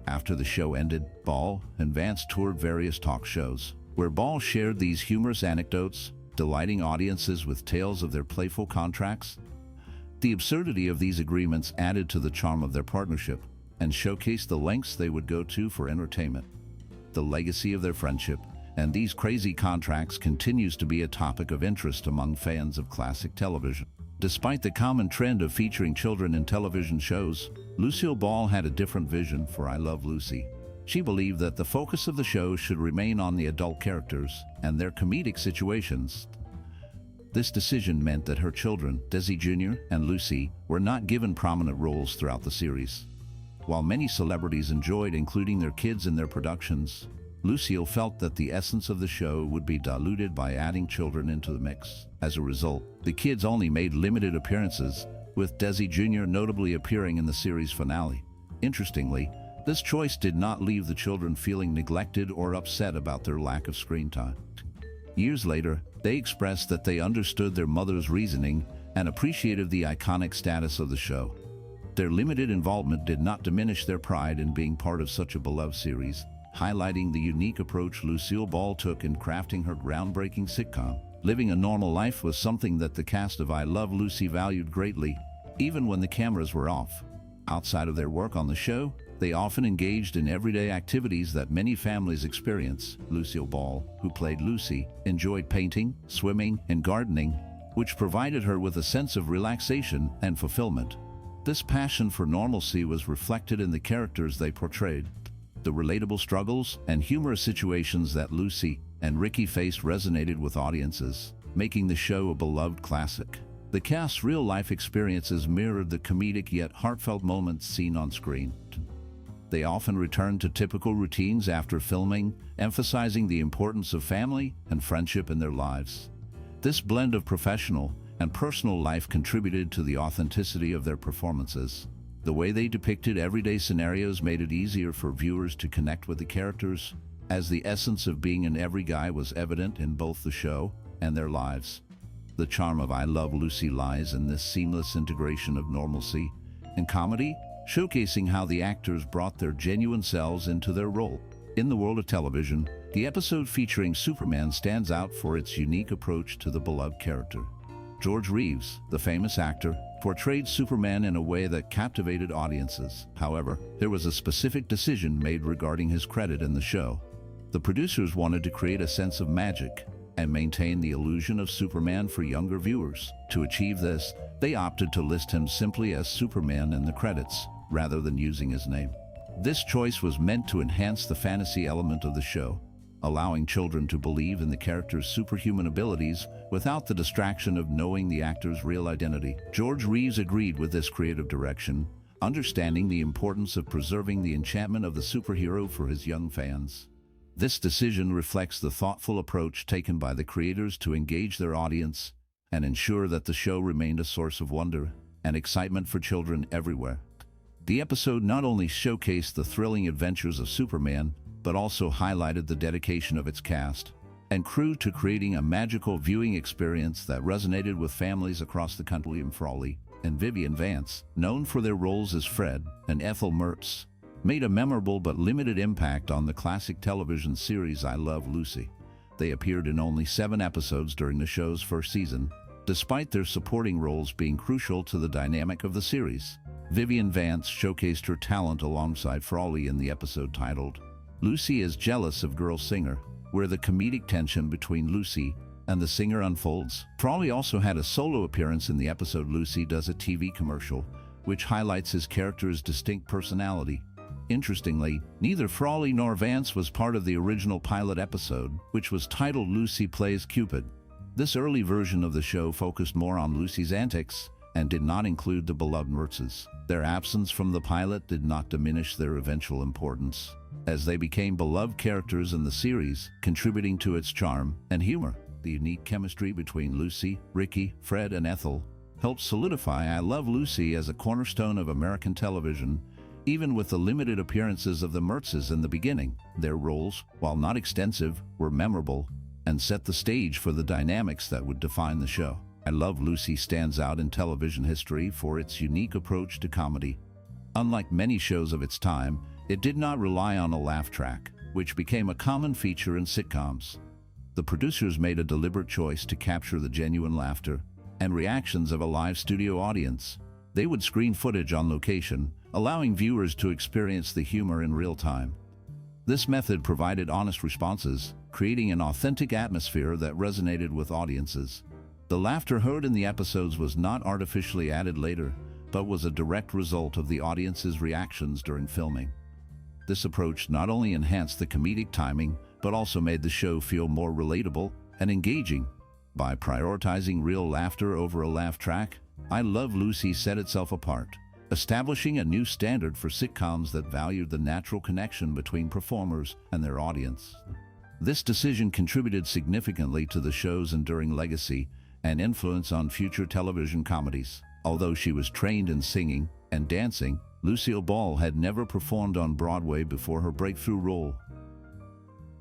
After the show ended, Ball and Vance toured various talk shows, where Ball shared these humorous anecdotes, delighting audiences with tales of their playful contracts. The absurdity of these agreements added to the charm of their partnership and showcased the lengths they would go to for entertainment. The legacy of their friendship and these crazy contracts continues to be a topic of interest among fans of classic television. Despite the common trend of featuring children in television shows, Lucille Ball had a different vision for I Love Lucy. She believed that the focus of the show should remain on the adult characters and their comedic situations. This decision meant that her children, Desi Jr. and Lucy, were not given prominent roles throughout the series. While many celebrities enjoyed including their kids in their productions, Lucille felt that the essence of the show would be diluted by adding children into the mix. As a result, the kids only made limited appearances, with Desi Jr. notably appearing in the series finale. Interestingly, this choice did not leave the children feeling neglected or upset about their lack of screen time. Years later, they expressed that they understood their mother's reasoning and appreciated the iconic status of the show. Their limited involvement did not diminish their pride in being part of such a beloved series, highlighting the unique approach Lucille Ball took in crafting her groundbreaking sitcom. Living a normal life was something that the cast of I Love Lucy valued greatly, even when the cameras were off. Outside of their work on the show, they often engaged in everyday activities that many families experience. Lucille Ball, who played Lucy, enjoyed painting, swimming, and gardening, which provided her with a sense of relaxation and fulfillment. This passion for normalcy was reflected in the characters they portrayed. The relatable struggles and humorous situations that Lucy and Ricky faced resonated with audiences, making the show a beloved classic. The cast's real-life experiences mirrored the comedic yet heartfelt moments seen on screen. They often returned to typical routines after filming, emphasizing the importance of family and friendship in their lives. This blend of professional and personal life contributed to the authenticity of their performances. The way they depicted everyday scenarios made it easier for viewers to connect with the characters, as the essence of being an every guy was evident in both the show and their lives. The charm of I Love Lucy lies in this seamless integration of normalcy and comedy, showcasing how the actors brought their genuine selves into their role. In the world of television, the episode featuring Superman stands out for its unique approach to the beloved character. George Reeves, the famous actor, portrayed Superman in a way that captivated audiences. However, there was a specific decision made regarding his credit in the show. The producers wanted to create a sense of magic and maintain the illusion of Superman for younger viewers. To achieve this, they opted to list him simply as Superman in the credits, rather than using his name. This choice was meant to enhance the fantasy element of the show, allowing children to believe in the character's superhuman abilities without the distraction of knowing the actor's real identity. George Reeves agreed with this creative direction, understanding the importance of preserving the enchantment of the superhero for his young fans. This decision reflects the thoughtful approach taken by the creators to engage their audience and ensure that the show remained a source of wonder and excitement for children everywhere. The episode not only showcased the thrilling adventures of Superman, but also highlighted the dedication of its cast and crew to creating a magical viewing experience that resonated with families across the country. William Frawley and Vivian Vance, known for their roles as Fred and Ethel Mertz, made a memorable but limited impact on the classic television series I Love Lucy. They appeared in only 7 episodes during the show's first season, despite their supporting roles being crucial to the dynamic of the series. Vivian Vance showcased her talent alongside Frawley in the episode titled Lucy is Jealous of Girl Singer, where the comedic tension between Lucy and the singer unfolds. Frawley also had a solo appearance in the episode Lucy Does a TV Commercial, which highlights his character's distinct personality. Interestingly, neither Frawley nor Vance was part of the original pilot episode, which was titled Lucy Plays Cupid. This early version of the show focused more on Lucy's antics and did not include the beloved Mertzes. Their absence from the pilot did not diminish their eventual importance, as they became beloved characters in the series, contributing to its charm and humor. The unique chemistry between Lucy, Ricky, Fred, and Ethel helped solidify I Love Lucy as a cornerstone of American television, even with the limited appearances of the Mertzes in the beginning. Their roles, while not extensive, were memorable and set the stage for the dynamics that would define the show. I Love Lucy stands out in television history for its unique approach to comedy. Unlike many shows of its time, it did not rely on a laugh track, which became a common feature in sitcoms. The producers made a deliberate choice to capture the genuine laughter and reactions of a live studio audience. They would screen footage on location, allowing viewers to experience the humor in real time. This method provided honest responses, creating an authentic atmosphere that resonated with audiences. The laughter heard in the episodes was not artificially added later, but was a direct result of the audience's reactions during filming. This approach not only enhanced the comedic timing, but also made the show feel more relatable and engaging. By prioritizing real laughter over a laugh track, I Love Lucy set itself apart, establishing a new standard for sitcoms that valued the natural connection between performers and their audience. This decision contributed significantly to the show's enduring legacy and influence on future television comedies. Although she was trained in singing and dancing, Lucille Ball had never performed on Broadway before her breakthrough role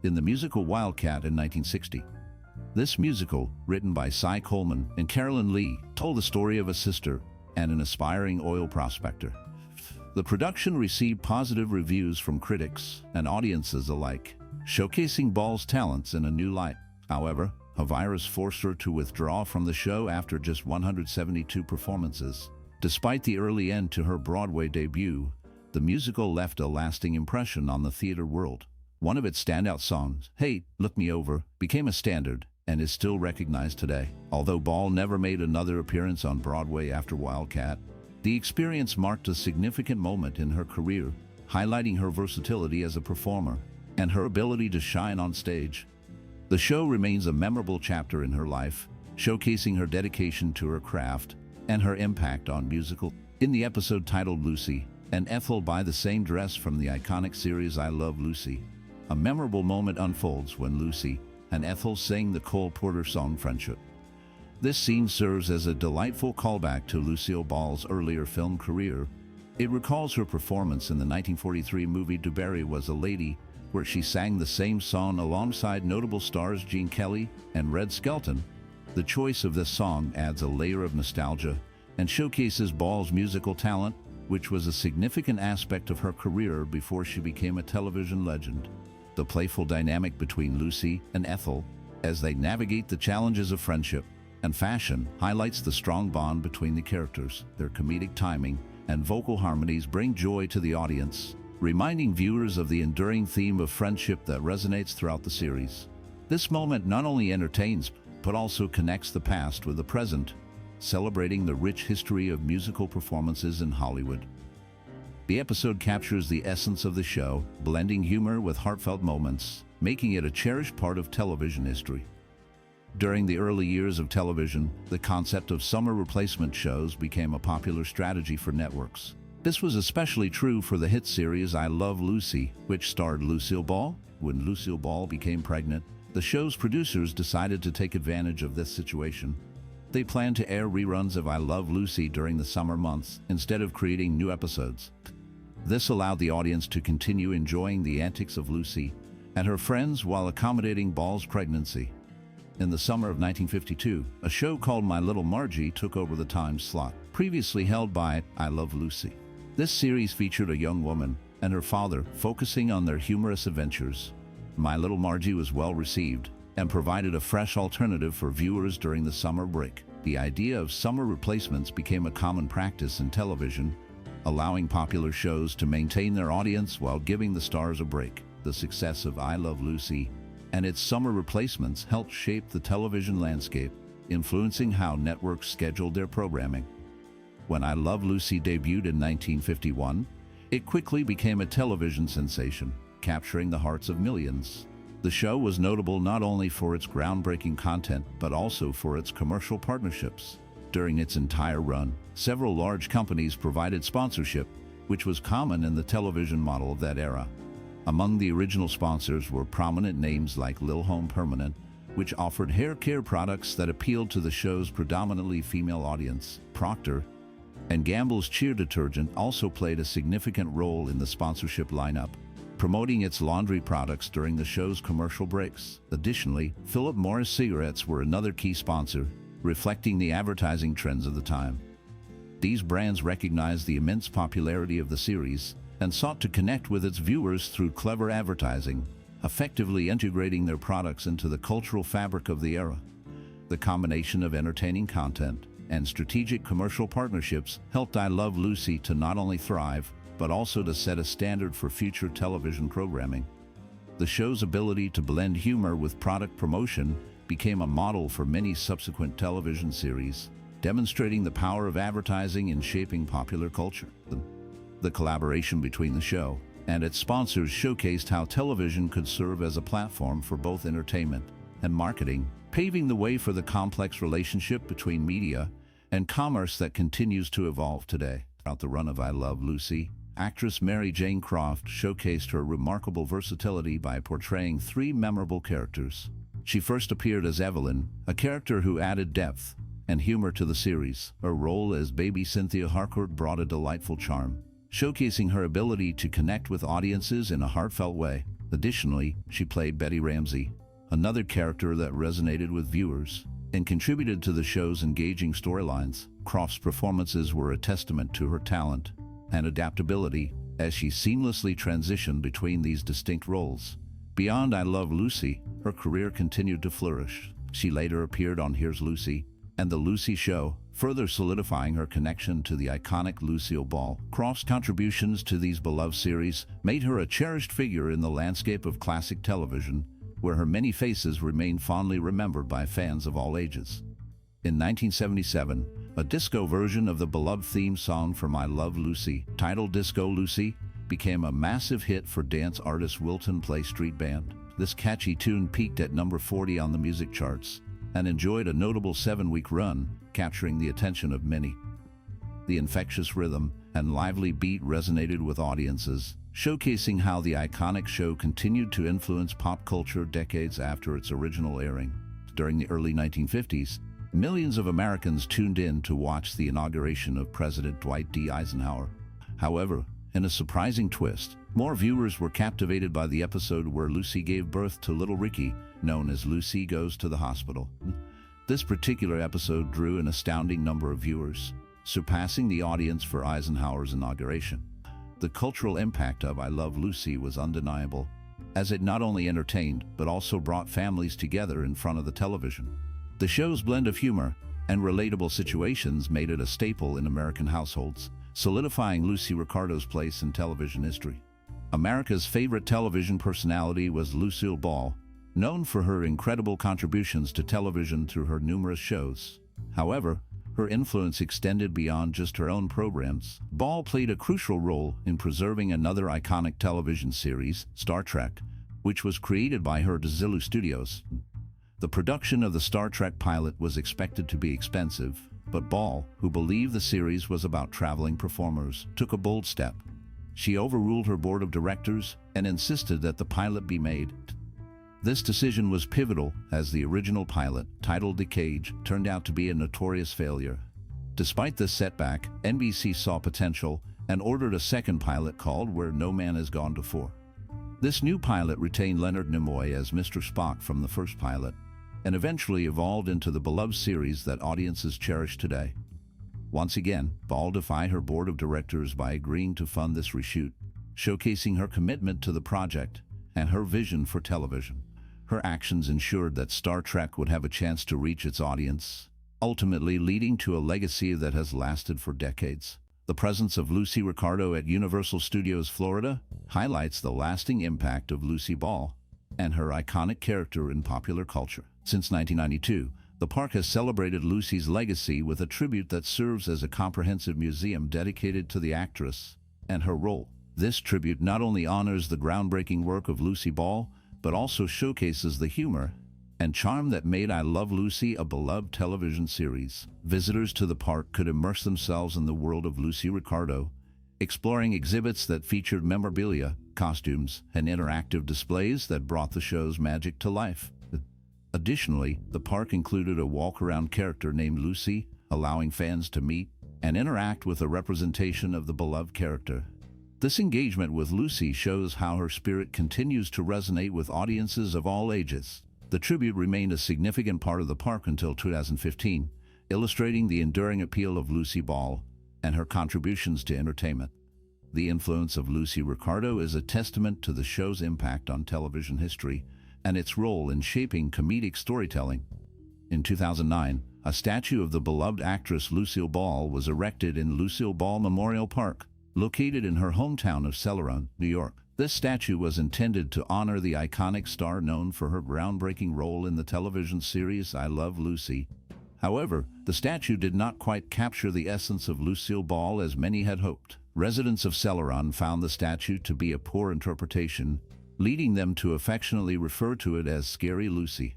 in the musical Wildcat in 1960. This musical, written by Cy Coleman and Carolyn Lee, told the story of a sister and an aspiring oil prospector. The production received positive reviews from critics and audiences alike, showcasing Ball's talents in a new light. However, a virus forced her to withdraw from the show after just 172 performances. Despite the early end to her Broadway debut, the musical left a lasting impression on the theater world. One of its standout songs, Hey, Look Me Over, became a standard and is still recognized today. Although Ball never made another appearance on Broadway after Wildcat, the experience marked a significant moment in her career, highlighting her versatility as a performer and her ability to shine on stage. The show remains a memorable chapter in her life, showcasing her dedication to her craft and her impact on musical. In the episode titled Lucy and Ethel buy the same dress from the iconic series I Love Lucy, a memorable moment unfolds when Lucy and Ethel sing the Cole Porter song Friendship. This scene serves as a delightful callback to Lucille Ball's earlier film career. It recalls her performance in the 1943 movie DuBarry Was a Lady, where she sang the same song alongside notable stars Gene Kelly and Red Skelton. The choice of this song adds a layer of nostalgia and showcases Ball's musical talent, which was a significant aspect of her career before she became a television legend. The playful dynamic between Lucy and Ethel, as they navigate the challenges of friendship and fashion, highlights the strong bond between the characters. Their comedic timing and vocal harmonies bring joy to the audience, reminding viewers of the enduring theme of friendship that resonates throughout the series. This moment not only entertains, but also connects the past with the present, celebrating the rich history of musical performances in Hollywood. The episode captures the essence of the show, blending humor with heartfelt moments, making it a cherished part of television history. During the early years of television, the concept of summer replacement shows became a popular strategy for networks. This was especially true for the hit series I Love Lucy, which starred Lucille Ball. When Lucille Ball became pregnant, the show's producers decided to take advantage of this situation. They planned to air reruns of I Love Lucy during the summer months instead of creating new episodes. This allowed the audience to continue enjoying the antics of Lucy and her friends while accommodating Ball's pregnancy. In the summer of 1952, a show called My Little Margie took over the time slot, previously held by I Love Lucy. This series featured a young woman and her father focusing on their humorous adventures. My Little Margie was well received, and provided a fresh alternative for viewers during the summer break. The idea of summer replacements became a common practice in television, allowing popular shows to maintain their audience while giving the stars a break. The success of I Love Lucy and its summer replacements helped shape the television landscape, influencing how networks scheduled their programming. When I Love Lucy debuted in 1951, it quickly became a television sensation, capturing the hearts of millions. The show was notable not only for its groundbreaking content, but also for its commercial partnerships. During its entire run, several large companies provided sponsorship, which was common in the television model of that era. Among the original sponsors were prominent names like Lil Home Permanent, which offered hair care products that appealed to the show's predominantly female audience. Procter and Gamble's Cheer detergent also played a significant role in the sponsorship lineup, promoting its laundry products during the show's commercial breaks. Additionally, Philip Morris cigarettes were another key sponsor, reflecting the advertising trends of the time. These brands recognized the immense popularity of the series and sought to connect with its viewers through clever advertising, effectively integrating their products into the cultural fabric of the era. The combination of entertaining content and strategic commercial partnerships helped I Love Lucy to not only thrive, but also to set a standard for future television programming. The show's ability to blend humor with product promotion became a model for many subsequent television series, demonstrating the power of advertising in shaping popular culture. The collaboration between the show and its sponsors showcased how television could serve as a platform for both entertainment and marketing, paving the way for the complex relationship between media and commerce that continues to evolve today. Throughout the run of I Love Lucy, actress Mary Jane Croft showcased her remarkable versatility by portraying three memorable characters. She first appeared as Evelyn, a character who added depth and humor to the series. Her role as baby Cynthia Harcourt brought a delightful charm, showcasing her ability to connect with audiences in a heartfelt way. Additionally, she played Betty Ramsey, another character that resonated with viewers and contributed to the show's engaging storylines. Croft's performances were a testament to her talent and adaptability as she seamlessly transitioned between these distinct roles. Beyond I Love Lucy, her career continued to flourish. She later appeared on Here's Lucy and The Lucy Show, further solidifying her connection to the iconic Lucille Ball. Croft's contributions to these beloved series made her a cherished figure in the landscape of classic television, where her many faces remain fondly remembered by fans of all ages. In 1977, a disco version of the beloved theme song from I Love Lucy, titled Disco Lucy, became a massive hit for dance artist Wilton Play Street Band. This catchy tune peaked at number 40 on the music charts and enjoyed a notable 7-week run, capturing the attention of many. The infectious rhythm and lively beat resonated with audiences, showcasing how the iconic show continued to influence pop culture decades after its original airing. During the early 1950s, millions of Americans tuned in to watch the inauguration of President Dwight D. Eisenhower. However, in a surprising twist, more viewers were captivated by the episode where Lucy gave birth to little Ricky, known as Lucy Goes to the Hospital. This particular episode drew an astounding number of viewers, surpassing the audience for Eisenhower's inauguration. The cultural impact of I Love Lucy was undeniable, as it not only entertained but also brought families together in front of the television. The show's blend of humor and relatable situations made it a staple in American households, solidifying Lucy Ricardo's place in television history. America's favorite television personality was Lucille Ball, known for her incredible contributions to television through her numerous shows. However, her influence extended beyond just her own programs. Ball played a crucial role in preserving another iconic television series, Star Trek, which was created by her Zulu Studios. The production of the Star Trek pilot was expected to be expensive, but Ball, who believed the series was about traveling performers, took a bold step. She overruled her board of directors and insisted that the pilot be made. This decision was pivotal, as the original pilot, titled The Cage, turned out to be a notorious failure. Despite this setback, NBC saw potential and ordered a second pilot called Where No Man Has Gone Before. This new pilot retained Leonard Nimoy as Mr. Spock from the first pilot, and eventually evolved into the beloved series that audiences cherish today. Once again, Ball defied her board of directors by agreeing to fund this reshoot, showcasing her commitment to the project and her vision for television. Her actions ensured that Star Trek would have a chance to reach its audience, ultimately leading to a legacy that has lasted for decades. The presence of Lucy Ricardo at Universal Studios Florida highlights the lasting impact of Lucy Ball and her iconic character in popular culture. Since 1992, the park has celebrated Lucy's legacy with a tribute that serves as a comprehensive museum dedicated to the actress and her role. This tribute not only honors the groundbreaking work of Lucy Ball, but also showcases the humor and charm that made I Love Lucy a beloved television series. Visitors to the park could immerse themselves in the world of Lucy Ricardo, exploring exhibits that featured memorabilia, costumes, and interactive displays that brought the show's magic to life. Additionally, the park included a walk-around character named Lucy, allowing fans to meet and interact with a representation of the beloved character. This engagement with Lucy shows how her spirit continues to resonate with audiences of all ages. The tribute remained a significant part of the park until 2015, illustrating the enduring appeal of Lucy Ball and her contributions to entertainment. The influence of Lucy Ricardo is a testament to the show's impact on television history and its role in shaping comedic storytelling. In 2009, a statue of the beloved actress Lucille Ball was erected in Lucille Ball Memorial Park, located in her hometown of Celeron, New York. This statue was intended to honor the iconic star known for her groundbreaking role in the television series I Love Lucy. However, the statue did not quite capture the essence of Lucille Ball as many had hoped. Residents of Celeron found the statue to be a poor interpretation, leading them to affectionately refer to it as Scary Lucy.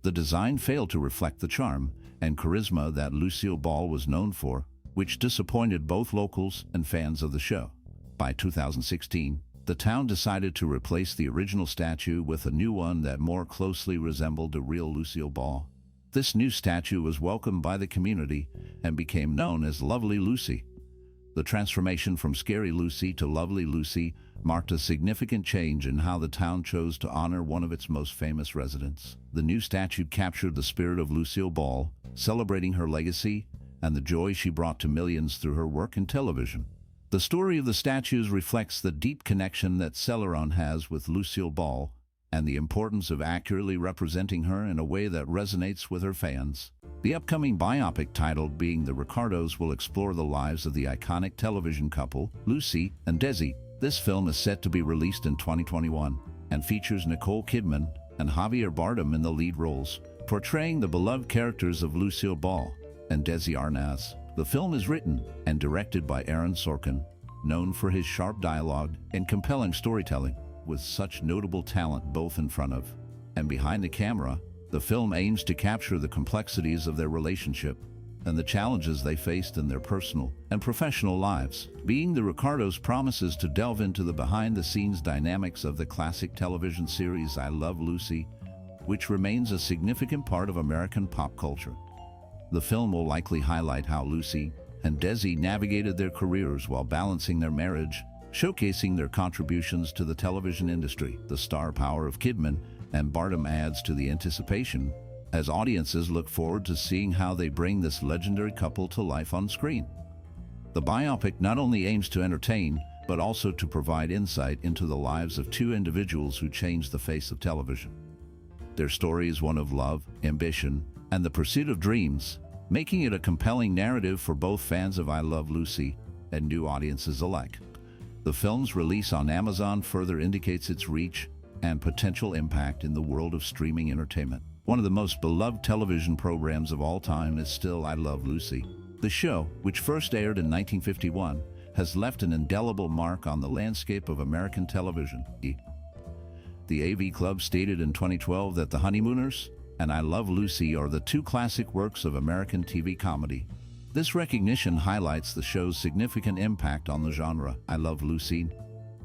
The design failed to reflect the charm and charisma that Lucille Ball was known for, which disappointed both locals and fans of the show. By 2016, the town decided to replace the original statue with a new one that more closely resembled the real Lucille Ball. This new statue was welcomed by the community and became known as Lovely Lucy. The transformation from Scary Lucy to Lovely Lucy marked a significant change in how the town chose to honor one of its most famous residents. The new statue captured the spirit of Lucille Ball, celebrating her legacy and the joy she brought to millions through her work in television. The story of the statues reflects the deep connection that Celeron has with Lucille Ball and the importance of accurately representing her in a way that resonates with her fans. The upcoming biopic titled Being the Ricardos will explore the lives of the iconic television couple, Lucy and Desi. This film is set to be released in 2021 and features Nicole Kidman and Javier Bardem in the lead roles, portraying the beloved characters of Lucille Ball and Desi Arnaz. The film is written and directed by Aaron Sorkin, known for his sharp dialogue and compelling storytelling. With such notable talent both in front of and behind the camera, the film aims to capture the complexities of their relationship and the challenges they faced in their personal and professional lives. Being the Ricardos promises to delve into the behind-the-scenes dynamics of the classic television series I Love Lucy, which remains a significant part of American pop culture. The film will likely highlight how Lucy and Desi navigated their careers while balancing their marriage, showcasing their contributions to the television industry. The star power of Kidman and Bardem adds to the anticipation, as audiences look forward to seeing how they bring this legendary couple to life on screen. The biopic not only aims to entertain, but also to provide insight into the lives of two individuals who changed the face of television. Their story is one of love, ambition, and the pursuit of dreams, making it a compelling narrative for both fans of I Love Lucy and new audiences alike. The film's release on Amazon further indicates its reach and potential impact in the world of streaming entertainment. One of the most beloved television programs of all time is still I Love Lucy. The show, which first aired in 1951, has left an indelible mark on the landscape of American television. The AV Club stated in 2012 that The Honeymooners and I Love Lucy are the two classic works of American TV comedy. This recognition highlights the show's significant impact on the genre. I Love Lucy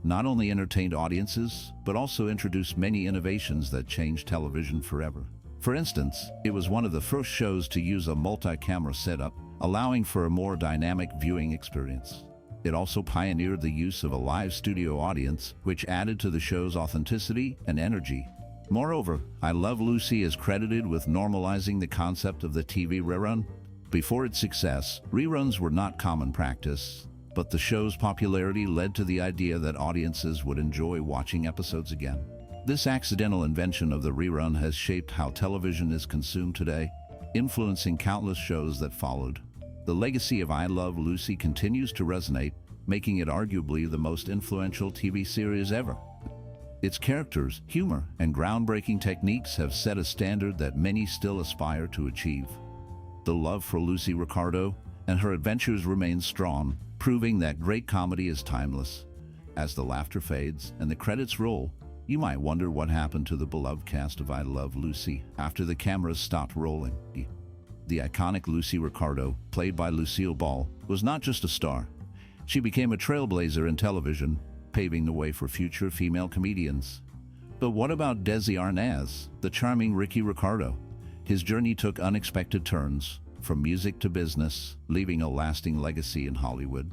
not only entertained audiences, but also introduced many innovations that changed television forever. For instance, it was one of the first shows to use a multi-camera setup, allowing for a more dynamic viewing experience. It also pioneered the use of a live studio audience, which added to the show's authenticity and energy. Moreover, I Love Lucy is credited with normalizing the concept of the TV rerun. Before its success, reruns were not common practice, but the show's popularity led to the idea that audiences would enjoy watching episodes again. This accidental invention of the rerun has shaped how television is consumed today, influencing countless shows that followed. The legacy of I Love Lucy continues to resonate, making it arguably the most influential TV series ever. Its characters, humor, and groundbreaking techniques have set a standard that many still aspire to achieve. The love for Lucy Ricardo and her adventures remains strong, proving that great comedy is timeless. As the laughter fades and the credits roll, you might wonder what happened to the beloved cast of I Love Lucy after the cameras stopped rolling. The iconic Lucy Ricardo, played by Lucille Ball, was not just a star. She became a trailblazer in television, paving the way for future female comedians. But what about Desi Arnaz, the charming Ricky Ricardo? His journey took unexpected turns, from music to business, leaving a lasting legacy in Hollywood.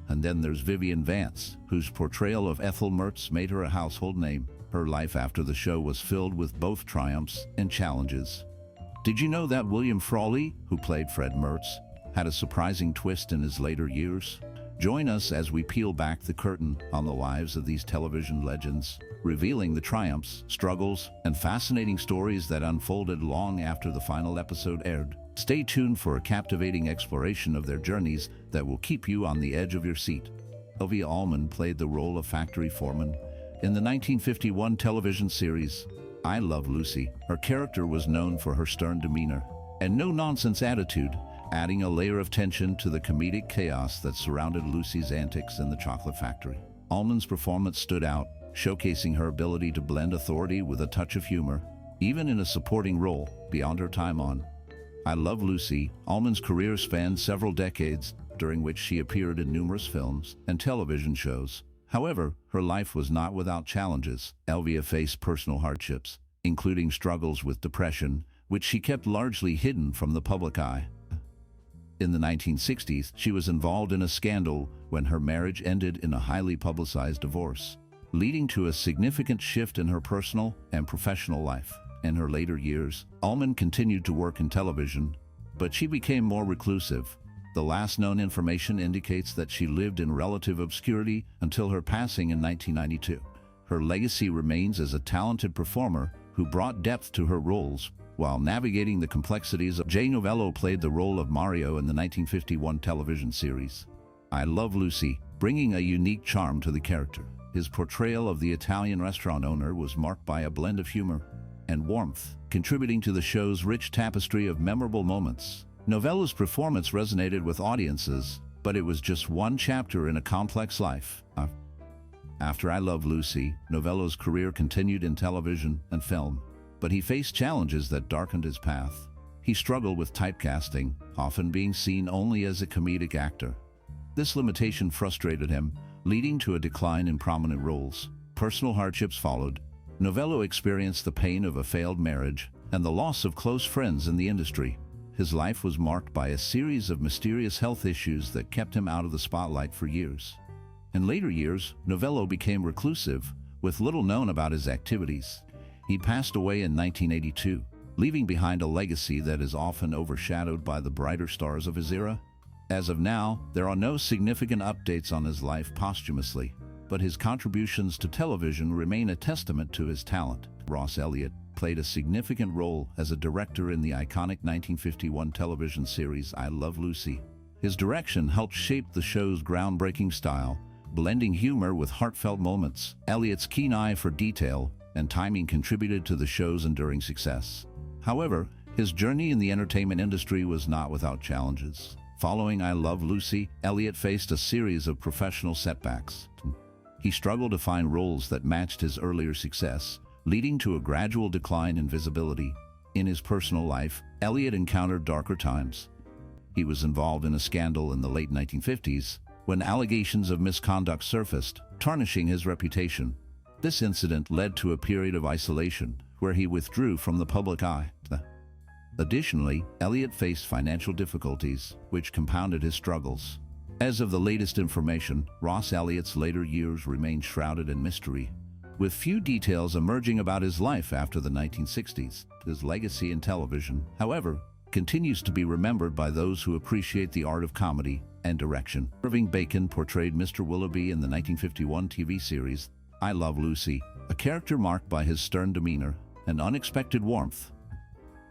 And then there's Vivian Vance, whose portrayal of Ethel Mertz made her a household name. Her life after the show was filled with both triumphs and challenges. Did you know that William Frawley, who played Fred Mertz, had a surprising twist in his later years? Join us as we peel back the curtain on the lives of these television legends, revealing the triumphs, struggles, and fascinating stories that unfolded long after the final episode aired. Stay tuned for a captivating exploration of their journeys that will keep you on the edge of your seat. Olivia Colman played the role of factory foreman in the 1951 television series I Love Lucy. Her character was known for her stern demeanor and no-nonsense attitude, adding a layer of tension to the comedic chaos that surrounded Lucy's antics in the chocolate factory. Colman's performance stood out, showcasing her ability to blend authority with a touch of humor, even in a supporting role. Beyond her time on I Love Lucy, Colman's career spanned several decades, during which she appeared in numerous films and television shows. However, her life was not without challenges. Elvia faced personal hardships, including struggles with depression, which she kept largely hidden from the public eye. In the 1960s, she was involved in a scandal when her marriage ended in a highly publicized divorce, leading to a significant shift in her personal and professional life. In her later years, Colman continued to work in television, but she became more reclusive. The last known information indicates that she lived in relative obscurity until her passing in 1992. Her legacy remains as a talented performer who brought depth to her roles while navigating the complexities of. Jay Novello played the role of Mario in the 1951 television series I Love Lucy, bringing a unique charm to the character. His portrayal of the Italian restaurant owner was marked by a blend of humor and warmth, contributing to the show's rich tapestry of memorable moments. Novello's performance resonated with audiences, but it was just one chapter in a complex life. After I Love Lucy, Novello's career continued in television and film, but he faced challenges that darkened his path. He struggled with typecasting, often being seen only as a comedic actor. This limitation frustrated him, leading to a decline in prominent roles. Personal hardships followed. Novello experienced the pain of a failed marriage and the loss of close friends in the industry. His life was marked by a series of mysterious health issues that kept him out of the spotlight for years. In later years, Novello became reclusive, with little known about his activities. He passed away in 1982, leaving behind a legacy that is often overshadowed by the brighter stars of his era. As of now, there are no significant updates on his life posthumously, but his contributions to television remain a testament to his talent. Ross Elliott played a significant role as a director in the iconic 1951 television series I Love Lucy. His direction helped shape the show's groundbreaking style, blending humor with heartfelt moments. Elliott's keen eye for detail and timing contributed to the show's enduring success. However, his journey in the entertainment industry was not without challenges. Following I Love Lucy, Elliott faced a series of professional setbacks. He struggled to find roles that matched his earlier success, leading to a gradual decline in visibility. In his personal life, Elliott encountered darker times. He was involved in a scandal in the late 1950s when allegations of misconduct surfaced, tarnishing his reputation. This incident led to a period of isolation where he withdrew from the public eye. Additionally, Elliott faced financial difficulties, which compounded his struggles. As of the latest information, Ross Elliott's later years remain shrouded in mystery, with few details emerging about his life after the 1960s. His legacy in television, however, continues to be remembered by those who appreciate the art of comedy and direction. Irving Bacon portrayed Mr. Willoughby in the 1951 TV series I Love Lucy, a character marked by his stern demeanor and unexpected warmth.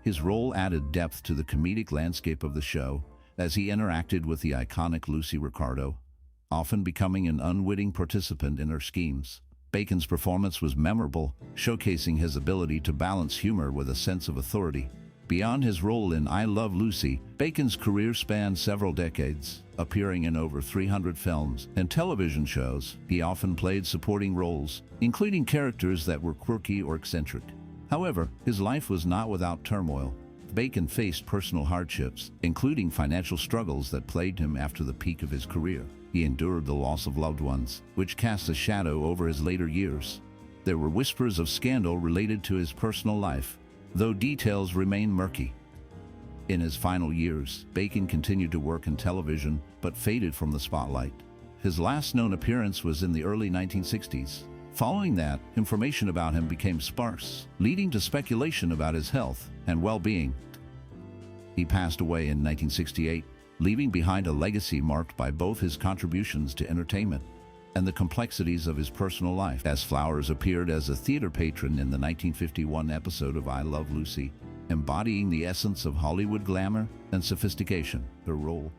His role added depth to the comedic landscape of the show as he interacted with the iconic Lucy Ricardo, often becoming an unwitting participant in her schemes. Bacon's performance was memorable, showcasing his ability to balance humor with a sense of authority. Beyond his role in I Love Lucy, Bacon's career spanned several decades. Appearing in over 300 films and television shows, he often played supporting roles, including characters that were quirky or eccentric. However, his life was not without turmoil. Bacon faced personal hardships, including financial struggles that plagued him after the peak of his career. He endured the loss of loved ones, which cast a shadow over his later years. There were whispers of scandal related to his personal life, though details remain murky. In his final years, Bacon continued to work in television, but faded from the spotlight. His last known appearance was in the early 1960s. Following that, information about him became sparse, leading to speculation about his health and well-being. He passed away in 1968, leaving behind a legacy marked by both his contributions to entertainment and the complexities of his personal life. As Flowers appeared as a theater patron in the 1951 episode of I Love Lucy, embodying the essence of Hollywood glamour and sophistication. Her role,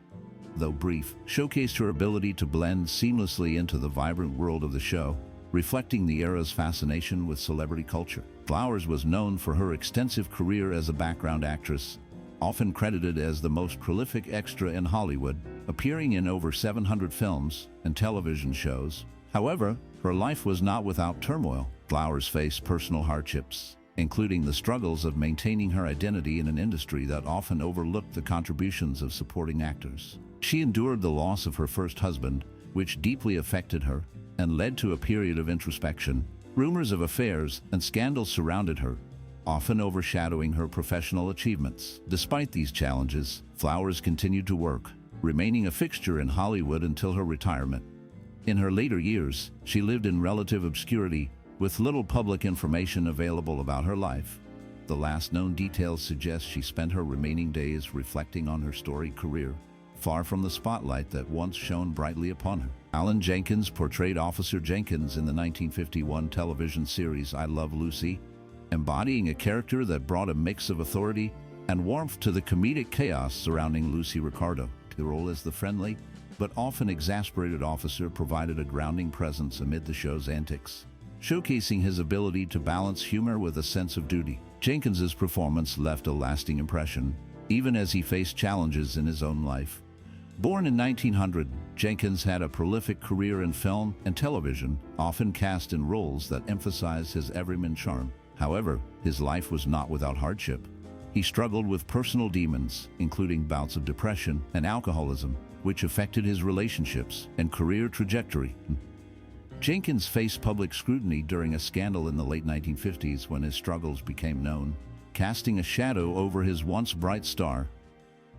though brief, showcased her ability to blend seamlessly into the vibrant world of the show, reflecting the era's fascination with celebrity culture. Flowers was known for her extensive career as a background actress, often credited as the most prolific extra in Hollywood, appearing in over 700 films and television shows. However, her life was not without turmoil. Flowers faced personal hardships, including the struggles of maintaining her identity in an industry that often overlooked the contributions of supporting actors. She endured the loss of her first husband, which deeply affected her and led to a period of introspection. Rumors of affairs and scandals surrounded her, often overshadowing her professional achievements. Despite these challenges, Flowers continued to work, remaining a fixture in Hollywood until her retirement. In her later years, she lived in relative obscurity, with little public information available about her life. The last known details suggest she spent her remaining days reflecting on her storied career, far from the spotlight that once shone brightly upon her. Alan Jenkins portrayed Officer Jenkins in the 1951 television series I Love Lucy, embodying a character that brought a mix of authority and warmth to the comedic chaos surrounding Lucy Ricardo. The role as the friendly, but often exasperated officer provided a grounding presence amid the show's antics, showcasing his ability to balance humor with a sense of duty. Jenkins's performance left a lasting impression, even as he faced challenges in his own life. Born in 1900, Jenkins had a prolific career in film and television, often cast in roles that emphasized his everyman charm. However, his life was not without hardship. He struggled with personal demons, including bouts of depression and alcoholism, which affected his relationships and career trajectory. Jenkins faced public scrutiny during a scandal in the late 1950s when his struggles became known, casting a shadow over his once bright star.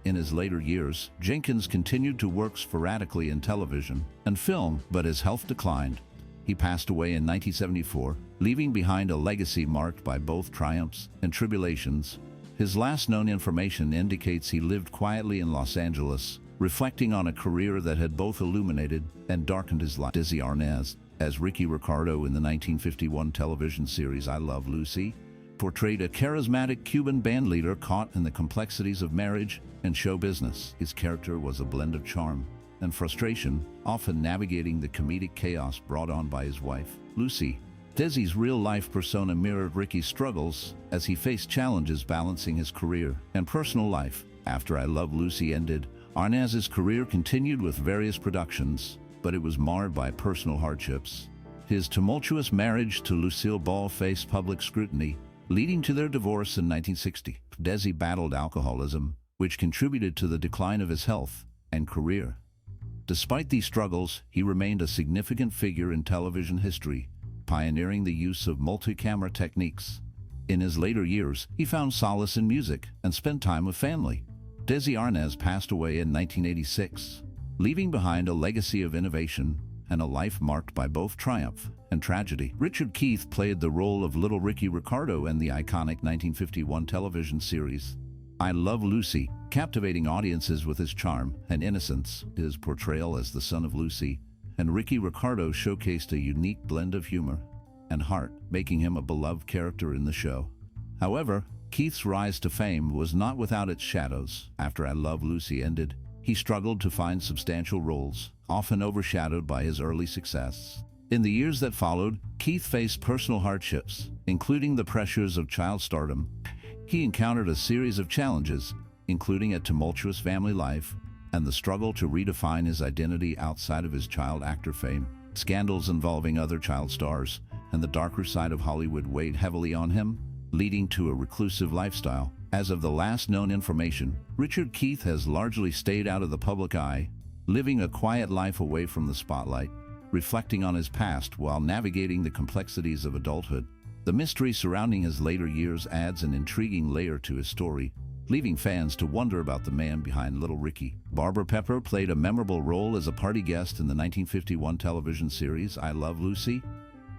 In his later years, Jenkins continued to work sporadically in television and film, but his health declined. He passed away in 1974, leaving behind a legacy marked by both triumphs and tribulations. His last known information indicates he lived quietly in Los Angeles, reflecting on a career that had both illuminated and darkened his life. Desi Arnaz, as Ricky Ricardo in the 1951 television series I Love Lucy, portrayed a charismatic Cuban bandleader caught in the complexities of marriage and show business. His character was a blend of charm and frustration, often navigating the comedic chaos brought on by his wife, Lucy. Desi's real-life persona mirrored Ricky's struggles as he faced challenges balancing his career and personal life. After I Love Lucy ended, Arnaz's career continued with various productions, but it was marred by personal hardships. His tumultuous marriage to Lucille Ball faced public scrutiny, leading to their divorce in 1960. Desi battled alcoholism, which contributed to the decline of his health and career. Despite these struggles, he remained a significant figure in television history, pioneering the use of multi-camera techniques. In his later years, he found solace in music and spent time with family. Desi Arnaz passed away in 1986, leaving behind a legacy of innovation and a life marked by both triumph and tragedy. Richard Keith played the role of Little Ricky Ricardo in the iconic 1951 television series I Love Lucy, captivating audiences with his charm and innocence. His portrayal as the son of Lucy and Ricky Ricardo showcased a unique blend of humor and heart, making him a beloved character in the show. However, Keith's rise to fame was not without its shadows. After I Love Lucy ended, he struggled to find substantial roles, often overshadowed by his early success. In the years that followed, Keith faced personal hardships, including the pressures of child stardom. He encountered a series of challenges, including a tumultuous family life and the struggle to redefine his identity outside of his child actor fame. Scandals involving other child stars and the darker side of Hollywood weighed heavily on him, leading to a reclusive lifestyle. As of the last known information, Richard Keith has largely stayed out of the public eye, living a quiet life away from the spotlight, reflecting on his past while navigating the complexities of adulthood. The mystery surrounding his later years adds an intriguing layer to his story, leaving fans to wonder about the man behind Little Ricky. Barbara Pepper played a memorable role as a party guest in the 1951 television series I Love Lucy.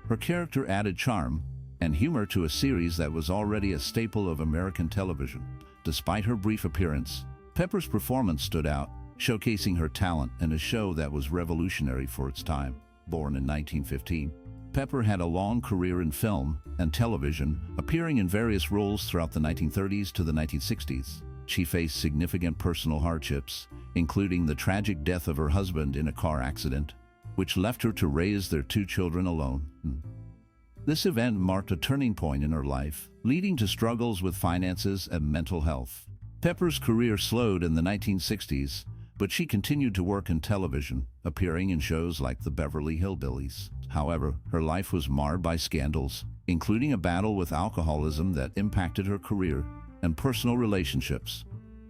Her character added charm and humor to a series that was already a staple of American television. Despite her brief appearance, Pepper's performance stood out, showcasing her talent in a show that was revolutionary for its time. Born in 1915, Pepper had a long career in film and television, appearing in various roles throughout the 1930s to the 1960s. She faced significant personal hardships, including the tragic death of her husband in a car accident, which left her to raise their 2 children alone. This event marked a turning point in her life, leading to struggles with finances and mental health. Pepper's career slowed in the 1960s, but she continued to work in television, appearing in shows like The Beverly Hillbillies. However, her life was marred by scandals, including a battle with alcoholism that impacted her career and personal relationships.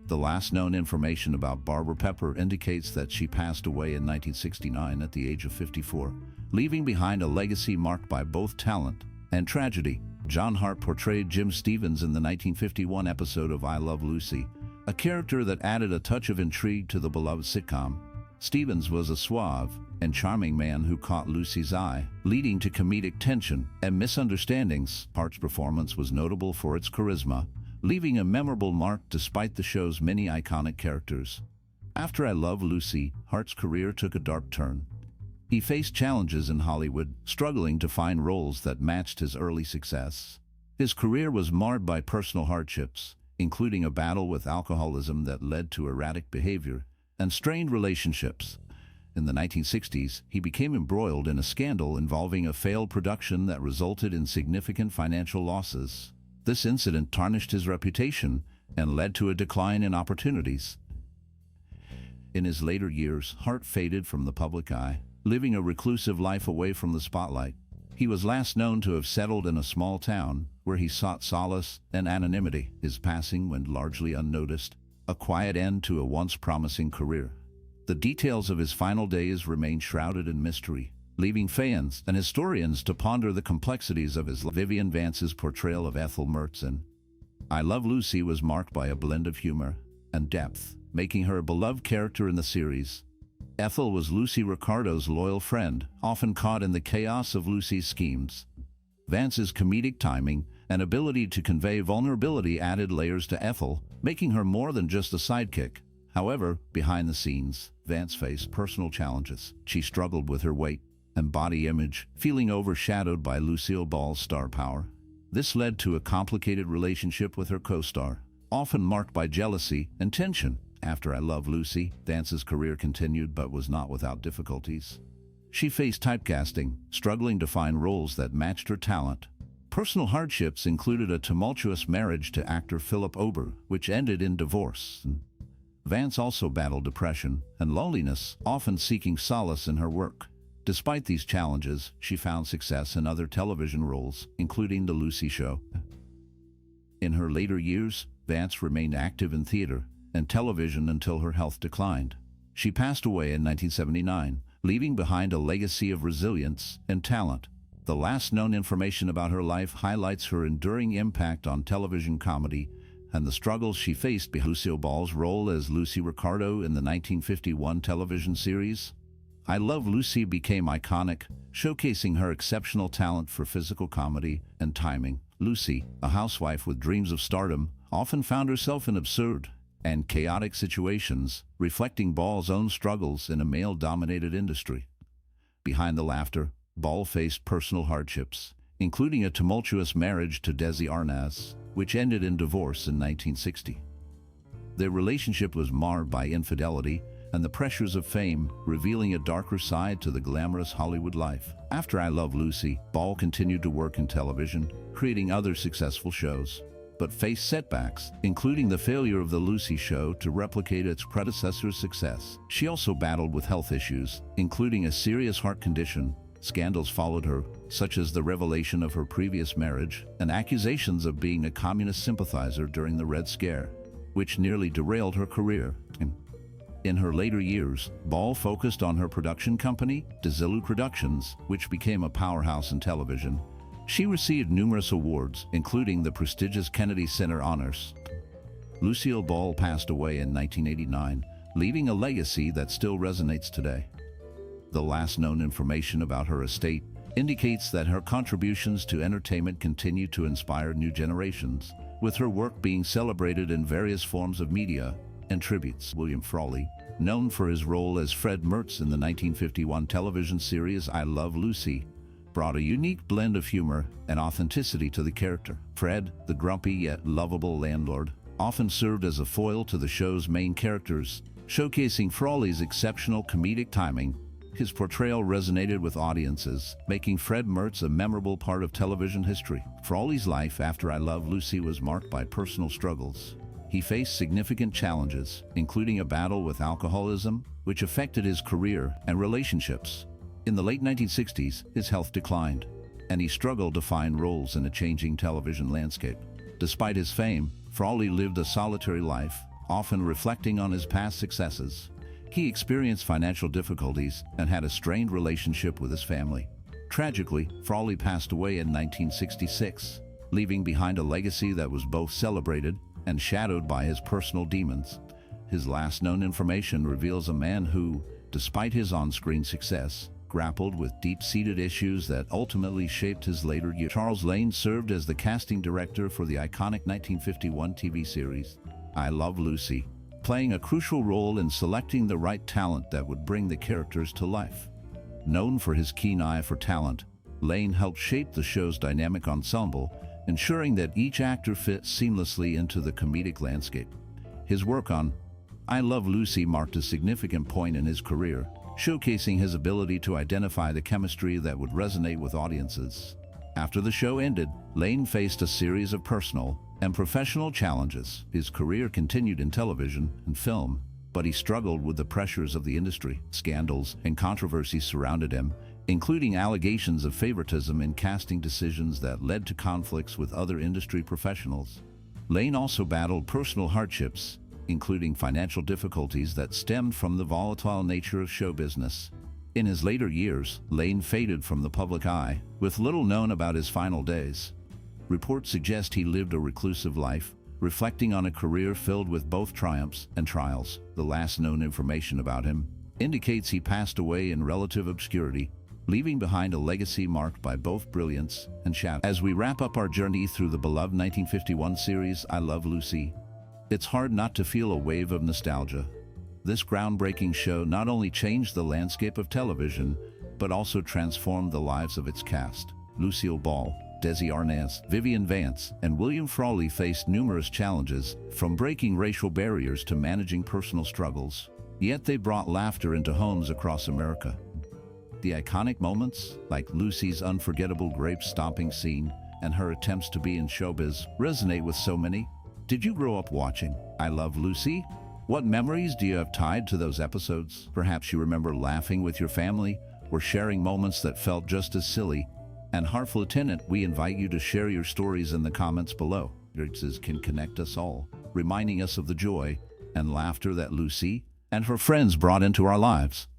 The last known information about Barbara Pepper indicates that she passed away in 1969 at the age of 54, leaving behind a legacy marked by both talent and tragedy. John Hart portrayed Jim Stevens in the 1951 episode of I Love Lucy, a character that added a touch of intrigue to the beloved sitcom. Stevens was a suave and charming man who caught Lucy's eye, leading to comedic tension and misunderstandings. Hart's performance was notable for its charisma, leaving a memorable mark despite the show's many iconic characters. After I Love Lucy, Hart's career took a dark turn. He faced challenges in Hollywood, struggling to find roles that matched his early success. His career was marred by personal hardships, including a battle with alcoholism that led to erratic behavior and strained relationships. In the 1960s, he became embroiled in a scandal involving a failed production that resulted in significant financial losses. This incident tarnished his reputation and led to a decline in opportunities. In his later years, Hart faded from the public eye, living a reclusive life away from the spotlight. He was last known to have settled in a small town where he sought solace and anonymity. His passing went largely unnoticed, a quiet end to a once promising career. The details of his final days remain shrouded in mystery, leaving fans and historians to ponder the complexities of his life. Vivian Vance's portrayal of Ethel Mertz in I Love Lucy was marked by a blend of humor and depth, making her a beloved character in the series. Ethel was Lucy Ricardo's loyal friend, often caught in the chaos of Lucy's schemes. Vance's comedic timing and ability to convey vulnerability added layers to Ethel, making her more than just a sidekick. However, behind the scenes, Vance faced personal challenges. She struggled with her weight and body image, feeling overshadowed by Lucille Ball's star power. This led to a complicated relationship with her co-star, often marked by jealousy and tension. After I Love Lucy, Vance's career continued but was not without difficulties. She faced typecasting, struggling to find roles that matched her talent. Personal hardships included a tumultuous marriage to actor Philip Ober, which ended in divorce. Vance also battled depression and loneliness, often seeking solace in her work. Despite these challenges, she found success in other television roles, including The Lucy Show. In her later years, Vance remained active in theater and television until her health declined. She passed away in 1979, leaving behind a legacy of resilience and talent. The last known information about her life highlights her enduring impact on television comedy and the struggles she faced behind Lucille Ball's role as Lucy Ricardo in the 1951 television series. I Love Lucy became iconic, showcasing her exceptional talent for physical comedy and timing. Lucy, a housewife with dreams of stardom, often found herself in absurd and chaotic situations, reflecting Ball's own struggles in a male-dominated industry. Behind the laughter, Ball faced personal hardships, including a tumultuous marriage to Desi Arnaz, which ended in divorce in 1960. Their relationship was marred by infidelity and the pressures of fame, revealing a darker side to the glamorous Hollywood life. After I Love Lucy, Ball continued to work in television, creating other successful shows, but faced setbacks, including the failure of The Lucy Show to replicate its predecessor's success. She also battled with health issues, including a serious heart condition. Scandals followed her, such as the revelation of her previous marriage and accusations of being a communist sympathizer during the Red Scare, which nearly derailed her career. In her later years, Ball focused on her production company, Desilu Productions, which became a powerhouse in television. She received numerous awards, including the prestigious Kennedy Center Honors. Lucille Ball passed away in 1989, leaving a legacy that still resonates today. The last known information about her estate indicates that her contributions to entertainment continue to inspire new generations, with her work being celebrated in various forms of media and tributes. William Frawley, known for his role as Fred Mertz in the 1951 television series I Love Lucy, brought a unique blend of humor and authenticity to the character. Fred, the grumpy yet lovable landlord, often served as a foil to the show's main characters, showcasing Frawley's exceptional comedic timing. His portrayal resonated with audiences, making Fred Mertz a memorable part of television history. Frawley's life after I Love Lucy was marked by personal struggles. He faced significant challenges, including a battle with alcoholism, which affected his career and relationships. In the late 1960s, his health declined, and he struggled to find roles in a changing television landscape. Despite his fame, Frawley lived a solitary life, often reflecting on his past successes. He experienced financial difficulties and had a strained relationship with his family. Tragically, Frawley passed away in 1966, leaving behind a legacy that was both celebrated and shadowed by his personal demons. His last known information reveals a man who, despite his on-screen success, grappled with deep-seated issues that ultimately shaped his later years. Charles Lane served as the casting director for the iconic 1951 TV series I Love Lucy, playing a crucial role in selecting the right talent that would bring the characters to life. Known for his keen eye for talent, Lane helped shape the show's dynamic ensemble, ensuring that each actor fit seamlessly into the comedic landscape. His work on I Love Lucy marked a significant point in his career, showcasing his ability to identify the chemistry that would resonate with audiences. After the show ended, Lane faced a series of personal and professional challenges. His career continued in television and film, but he struggled with the pressures of the industry. Scandals and controversies surrounded him, including allegations of favoritism in casting decisions that led to conflicts with other industry professionals. Lane also battled personal hardships, including financial difficulties that stemmed from the volatile nature of show business. In his later years, Lane faded from the public eye, with little known about his final days. Reports suggest he lived a reclusive life, reflecting on a career filled with both triumphs and trials. The last known information about him indicates he passed away in relative obscurity, leaving behind a legacy marked by both brilliance and shadow. As we wrap up our journey through the beloved 1951 series I Love Lucy, it's hard not to feel a wave of nostalgia. This groundbreaking show not only changed the landscape of television, but also transformed the lives of its cast. Lucille Ball, Desi Arnaz, Vivian Vance, and William Frawley faced numerous challenges, from breaking racial barriers to managing personal struggles. Yet they brought laughter into homes across America. The iconic moments, like Lucy's unforgettable grape-stomping scene and her attempts to be in showbiz, resonate with so many. Did you grow up watching I Love Lucy? What memories do you have tied to those episodes? Perhaps you remember laughing with your family or sharing moments that felt just as silly and heartful. We invite you to share your stories in the comments below. Experiences can connect us all, reminding us of the joy and laughter that Lucy and her friends brought into our lives.